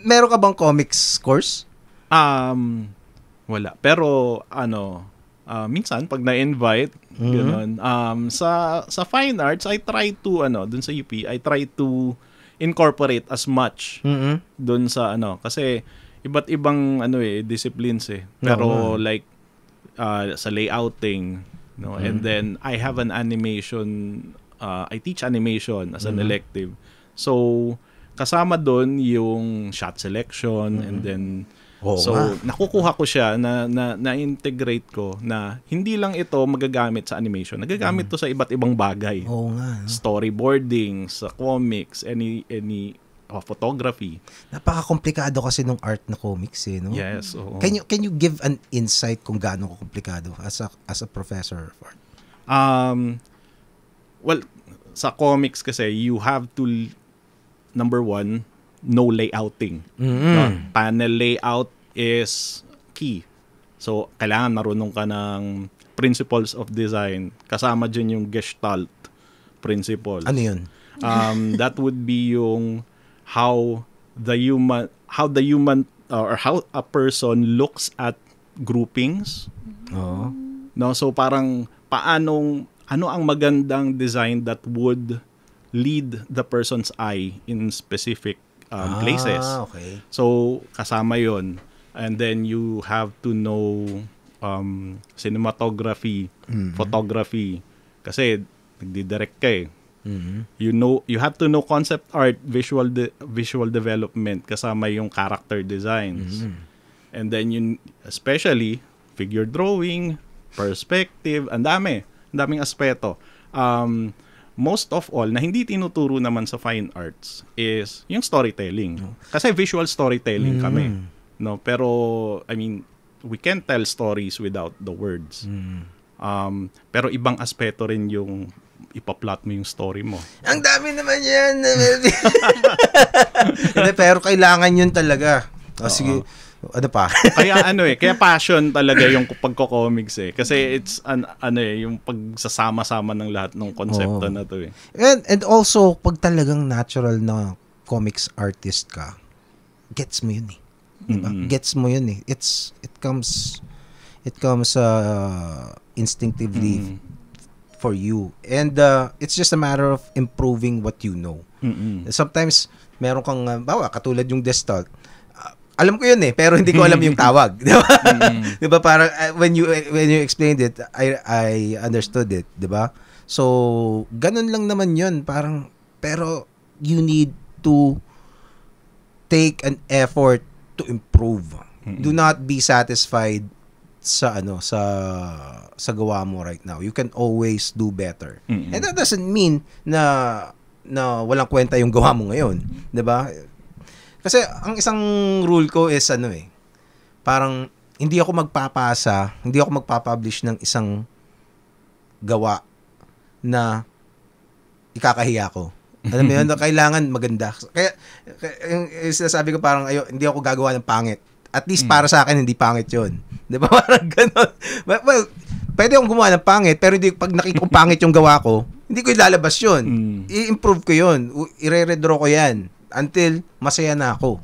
Meron ka bang comics course? Wala. Pero minsan pag na-invite gano'n, sa fine arts I try to dun sa UP I try to incorporate as much dun sa kasi iba't ibang disciplines pero like sa layouting and then I have an animation I teach animation as an elective, so kasama dun yung shot selection and then nakukuha ko siya na-integrate ko na hindi lang ito magagamit sa animation. Nagagamit to sa iba't ibang bagay. Storyboarding, sa comics, any photography. Napaka-komplikado kasi nung art na comics no? Yes. Oo. Can you give an insight kung gaano komplikado as a professor of art? Well, sa comics kasi you have to number one, know layouting. Panel layout is key. So, kailangan marunong ka ng principles of design. Kasama dyan yung Gestalt principles. Ano yun? That would be yung how the human or how a person looks at groupings. So, parang ano ang magandang design that would lead the person's eye in specific places. Okay. So, kasama yon. And then you have to know cinematography, photography. Kasi nagdidirect ka You have to know concept art, visual development, kasama yung character designs. And then especially figure drawing, perspective, ang dami. Ang daming aspeto. Most of all, na hindi tinuturo naman sa fine arts is yung storytelling. Kasi visual storytelling kami. No? Pero, I mean, we can tell stories without the words. Pero ibang aspeto rin yung ipa-plot mo yung story mo. Ang dami naman yan. Hindi, pero kailangan yun talaga. Sige, ano pa? Kaya passion talaga yung pagko-comics eh. Kasi it's yung pagsasama-sama ng lahat ng konsepto na to eh. And also, pag talagang natural na comics artist ka, gets mo yun eh. Diba? Gets mo yun eh. It comes instinctively for you. And it's just a matter of improving what you know. Sometimes, meron kang, katulad yung Gestalt, alam ko yun eh, pero hindi ko alam yung tawag. Di ba? Di ba? Parang, when you explained it, I understood it. Di ba? So, ganun lang naman yun. Parang, pero, you need to take an effort to improve. Do not be satisfied sa gawa mo right now. You can always do better. And that doesn't mean na walang kwenta yung gawa mo ngayon. 'Di ba? Kasi ang isang rule ko is parang hindi ako magpa-publish ng isang gawa na ikakahiya ko. Alam mo yun, kailangan maganda. Kaya yung sinasabi ko parang hindi ako gagawa ng pangit. At least para sa akin, hindi pangit yun. Di ba? Parang gano'n. Well, pwede akong gumawa ng pangit, pero pag nakita ko pangit yung gawa ko, hindi ko ilalabas yun. I-improve ko yun. I-redraw ko yan. Until masaya na ako.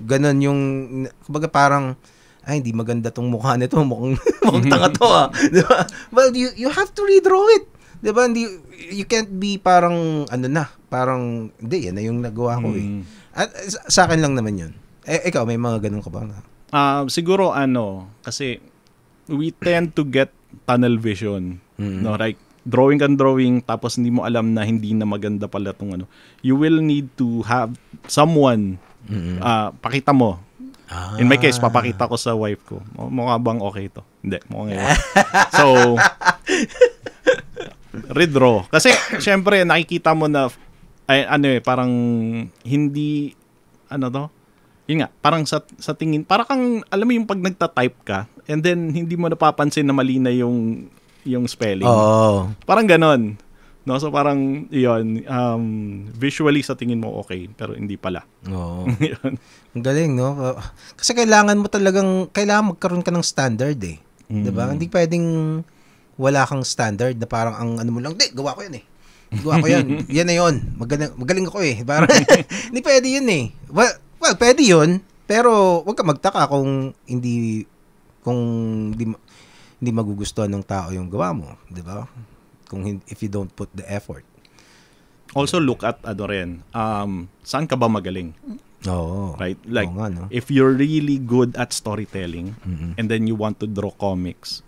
Ganon yung, kumbaga parang, hindi maganda tong mukha nito. Mukhang tanga to Diba? Well, you have to redraw it. Diba? You can't be parang, parang, hindi, yan na yung nagawa ko eh. At sa akin lang naman yun. Ikaw, may mga ganun ka ba? Siguro kasi we tend to get tunnel vision. No, like drawing tapos hindi mo alam na hindi na maganda pala tong You will need to have someone pakita mo. In my case, papakita ko sa wife ko. Mukha bang okay to? Hindi, mukhang ngayon. So, redraw. Kasi syempre nakikita mo na parang hindi yun nga, parang sa tingin, parang kang, alam mo yung pag nagta-type ka, and then hindi mo napapansin na mali na yung spelling. Oh. Parang ganon. No? So parang, yun, visually sa tingin mo okay, pero hindi pala. Oo. Ang galing, no? Kasi kailangan magkaroon ka ng standard eh. Diba? Hindi pwedeng wala kang standard na parang ang mo lang, gawa ko yan eh. Gawa ko yan. Yan na yun. Magaling ako eh. Parang, hindi pwede yun eh. Well, pwede yun, pero wag ka magtaka kung hindi magugustuhan ng tao yung gawa mo, 'di ba? If you don't put the effort. Also look at saan ka ba magaling? Right? Like if you're really good at storytelling and then you want to draw comics,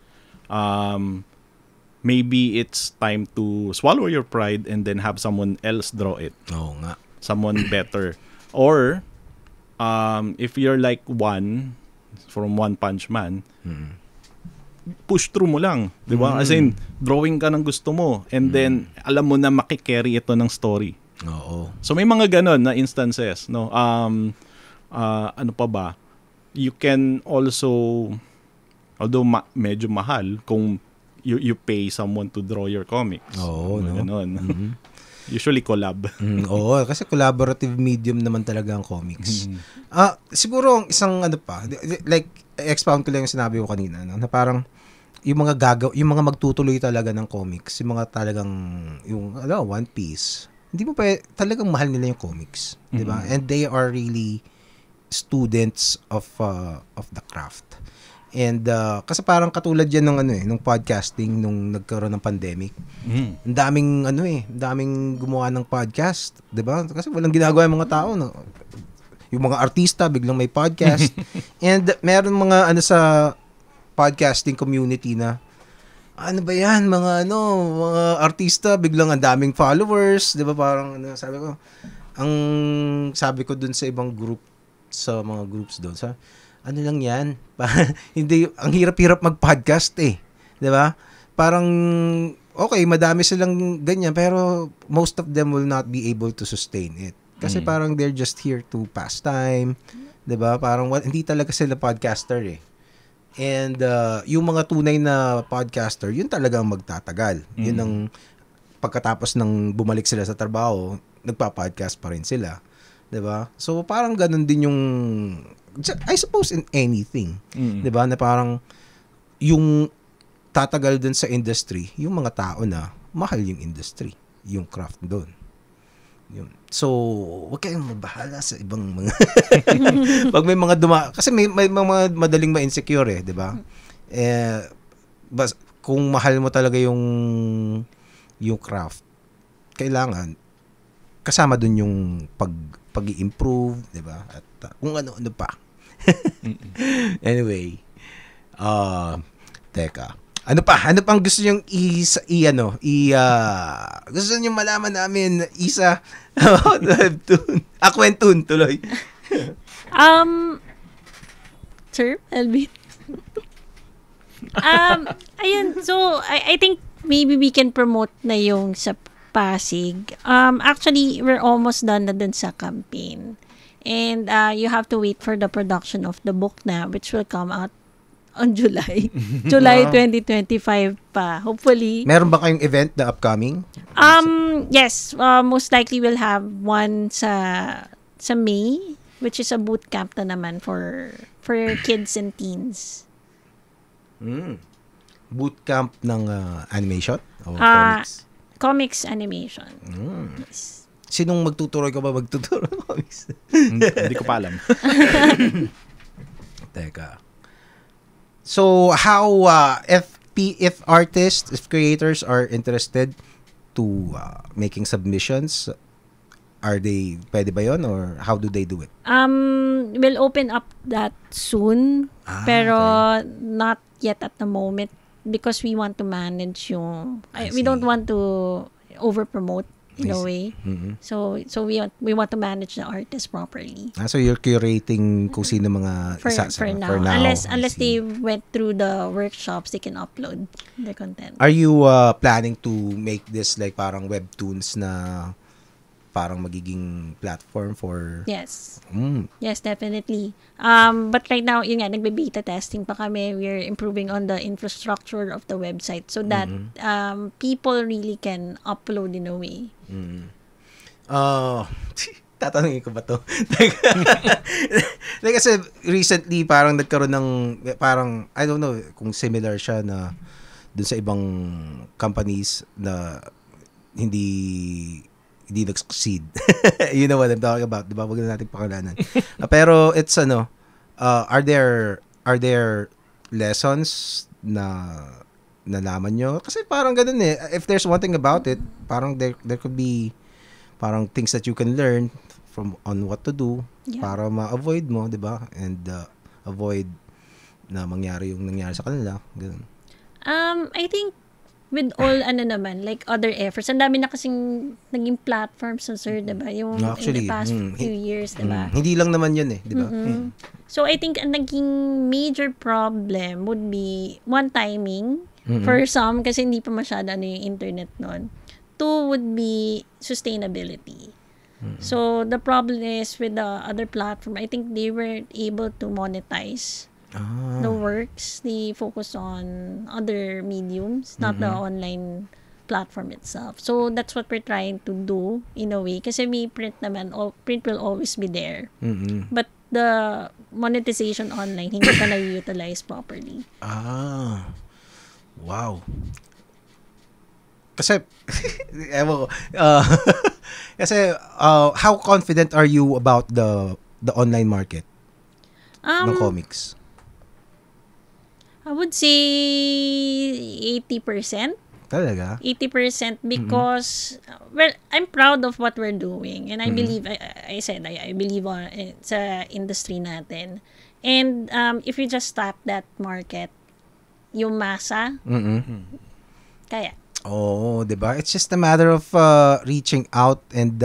maybe it's time to swallow your pride and then have someone else draw it. Oo nga. Someone better. Or if you're like from One Punch Man, push through mo lang, di ba? As in, drawing ka ng gusto mo, and then, alam mo na makikerry ito ng story. Oo. So, may mga ganon na instances, no? Ano pa ba? You can also, although medyo mahal, kung you pay someone to draw your comics. Oo, no? Ganon. Usually collab. Oo, kasi collaborative medium naman talaga ang comics. Siguro ang isang like expound ko lang yung sinabi ko kanina, na parang yung mga magtutuloy talaga ng comics, yung mga talagang One Piece. Hindi mo talagang mahal nila yung comics, 'di ba? And they are really students of the craft. And kasi parang katulad yan nung podcasting nung nagkaroon ng pandemic. Ang daming gumawa ng podcast, 'di ba? Kasi walang ginagawa yung mga tao, no? Yung mga artista biglang may podcast. And meron mga sa podcasting community na ano ba yan, mga artista biglang ang daming followers, 'di ba? Parang sabi ko dun sa ibang group, sa mga groups doon, ano lang yan, hindi, ang hirap-hirap mag-podcast eh, di ba? Parang, okay, madami silang ganyan, pero most of them will not be able to sustain it. Kasi parang they're just here to pass time, 'di ba? Parang hindi talaga sila podcaster eh. And yung mga tunay na podcaster, yun talagang magtatagal. Yun ang pagkatapos ng bumalik sila sa trabaho, nagpa-podcast pa rin sila. 'Di ba? So parang ganun din yung I suppose in anything. 'Di ba? Na parang yung tatagal dun sa industry, yung mga tao na mahal yung industry, yung craft doon. Yun. So, wag kayong mabahala sa ibang mga pag may mga kasi may mga madaling ma-insecure eh, 'di ba? Kung mahal mo talaga yung craft, kailangan kasama dun yung pag-i-improve, 'di ba? At kung ano pa. Anyway, teka. Ano pang gusto niyong gusto niyong malaman namin, Isa, about webtoon? Kwentun, tuloy. Sir, Elvin? Ayun, so, I think maybe we can promote na yung sa Pasig. Actually, we're almost done na dun sa campaign. And you have to wait for the production of the book na, which will come out on July 2025 pa, hopefully. Meron ba kayong event na upcoming? Yes, most likely we'll have one sa May, which is a boot camp na naman for kids and teens. Boot camp ng animation o comics? Comics animation. Yes. Sinong magtuturo ka ba magtuturo ng comics? Hindi ko pa alam. Teka. So, how, if artists, if creators are interested to making submissions, pwede ba yun? Or how do they do it? We'll open up that soon, pero not yet at the moment because we want to manage yung, we don't want to over-promote in a way. So we want to manage the artist properly. So you're curating kung sino mga for now. Unless they went through the workshops, they can upload their content. Are you planning to make this like parang webtoons na parang magiging platform for... Yes. Yes, definitely. But right now, yun nga, nagbe-beta testing pa kami. We're improving on the infrastructure of the website so that people really can upload in a way. Tatanungin ko ba to? Kasi recently, parang nagkaroon ng, parang, I don't know, kung similar siya na dun sa ibang companies na hindi nag-succeed. You know what I'm talking about, diba? Huwag na natin pakalanan. Pero it's are there lessons na nalaman nyo? Kasi parang ganun eh. If there's one thing about it, parang there could be parang things that you can learn on what to do para ma-avoid mo, diba? And avoid na mangyari yung nangyari sa kanila. Ganun. I think with all naman, like other efforts, ang dami na kasing naging platforms sa sir, diba? Yung actually, in the past few years, diba? Hindi lang naman yun eh, diba? So I think ang naging major problem would be one, timing for some kasi hindi pa masyado yung internet nun. Two would be sustainability. So the problem is with the other platform, I think they weren't able to monetize the works. They focus on other mediums, not the online platform itself. So that's what we're trying to do in a way. Kasi may print naman, print will always be there. But the monetization online hindi pa na-utilize properly. Wow. Kasi ewan ko. Kasi how confident are you about the online market ng comics? I would say 80%. Talaga? 80% because, well, I'm proud of what we're doing. And I believe, I said, I believe sa industry natin. And if you just tap that market, yung masa, kaya. Oh, diba? It's just a matter of reaching out and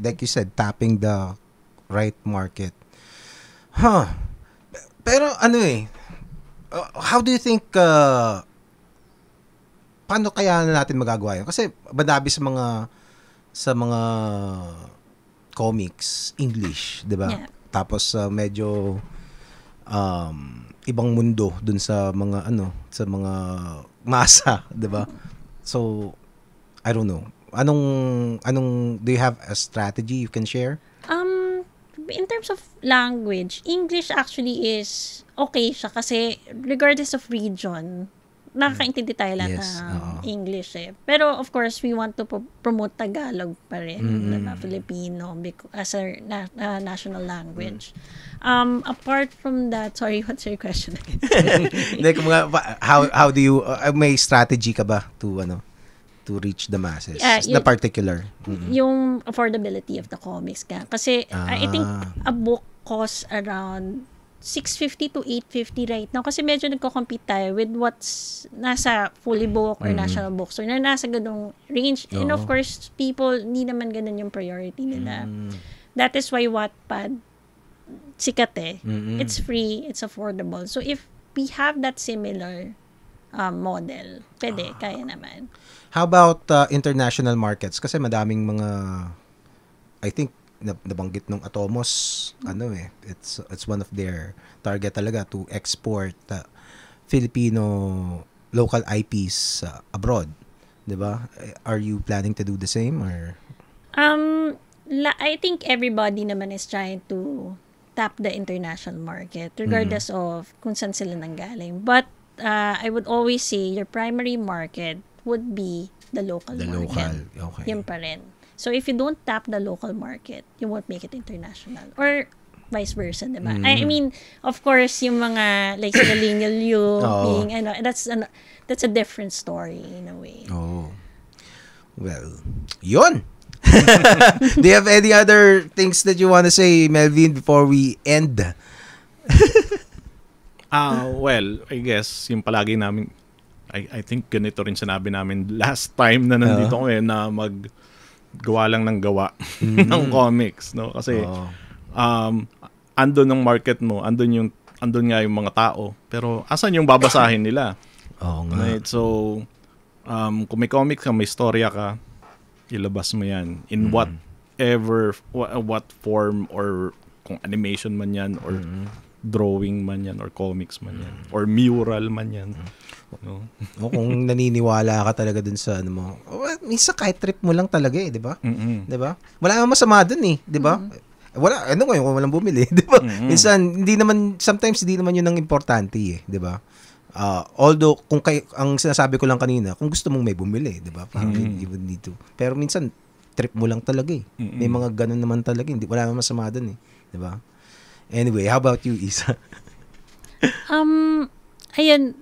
like you said, tapping the right market. Pero how do you think paano kaya natin magagawa yun? Kasi madami sa mga comics, English, 'di ba? Yeah. Tapos medyo ibang mundo dun sa mga sa mga masa, 'di ba? So I don't know. Anong do you have a strategy you can share? In terms of language, English actually is okay siya kasi regardless of region, nakakaintindi tayo lahat Yes, ng English eh. Pero of course, we want to promote Tagalog pa rin, diba? Filipino as a national language. Apart from that, sorry, what's your question again? Like, how do you may strategy ka ba to reach the masses? The particular. Yung affordability of the comics ka. Kasi I think a book costs around 650 to 850 right now kasi medyo nagko-compete tayo with what's nasa Fully Book or National Bookstore na nasa ganung range. And of course, people, hindi naman ganun yung priority nila. That is why Wattpad sikat eh. It's free, it's affordable. So if we have that similar model, pwede, kaya naman. How about international markets? Kasi madaming mga, I think, nabanggit nung Atomos, it's one of their target talaga to export Filipino local IPs abroad. Diba? Are you planning to do the same or? I think everybody naman is trying to tap the international market regardless of kung saan sila nanggaling. But I would always say your primary market would be the local market. Okay. Yun pa rin. So if you don't tap the local market, you won't make it international. Or vice versa, diba? I mean, of course, yung mga, like, sa Lineal U, being, that's a different story in a way. Oh. Well, yun! Do you have any other things that you want to say, Melvin, before we end? Well, I guess, yung palagi namin, I think ganito rin sinabi namin last time na nandito kami na gawa lang ng gawa ng comics, no? Kasi andun ng market mo, andun nga yung mga tao, pero asan yung babasahin nila? Oo nga. Right? So kung may comics ka, may storya ka, ilabas mo yan in whatever what form, or kung animation man yan or drawing man yan or comics man yan or mural man yan. No? O kung naniniwala ka talaga dun sa mo. Minsan kahit trip mo lang talaga eh, 'di ba? 'Di ba? Wala namang masama dun eh, 'di ba? Wala kung walang bumili, 'di ba? Minsan sometimes hindi naman 'yun ang importante eh, 'di ba? Although kung ang sinasabi ko lang kanina, kung gusto mong may bumili, 'di ba? Parang you would need to. Pero minsan trip mo lang talaga eh. May mga ganun naman talaga, wala namang masama dun eh, 'di ba? Anyway, how about you, Isa? Ayun,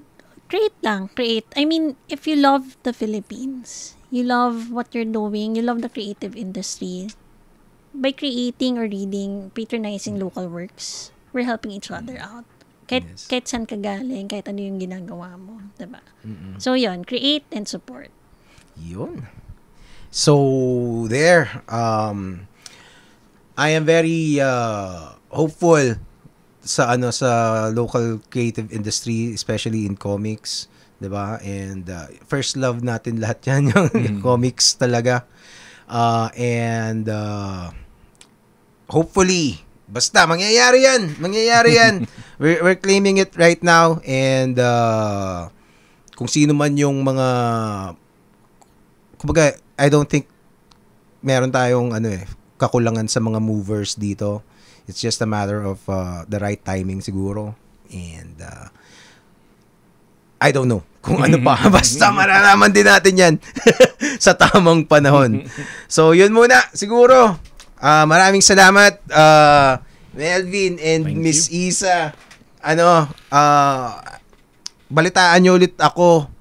create. I mean, if you love the Philippines, you love what you're doing, you love the creative industry, by creating or reading, patronizing local works, we're helping each other out. Kahit saan ka galing, kahit ano yung ginagawa mo, diba? So, yun, create and support. Yun. So, there, I am very hopeful sa local creative industry, especially in comics, 'di ba? And first love natin lahat 'yan, yung comics talaga. And hopefully basta mangyayari 'yan. We're claiming it right now, and kung sino man yung mga, kumbaga, I don't think meron tayong kakulangan sa mga movers dito. It's just a matter of the right timing siguro. And I don't know kung ano pa. Basta mararaman din natin yan sa tamang panahon. So, yun muna. Siguro, maraming salamat, Melvin and Miss Isa. Balitaan nyo ulit ako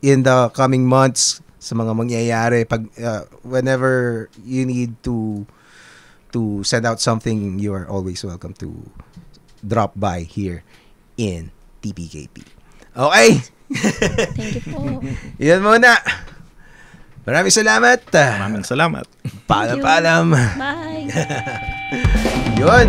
in the coming months sa mga mangyayari. Whenever you need to send out something, you are always welcome to drop by here in TPKP. Okay? Thank you po. Yan muna. Maraming salamat. Maraming salamat. Paalam. Bye. Yun.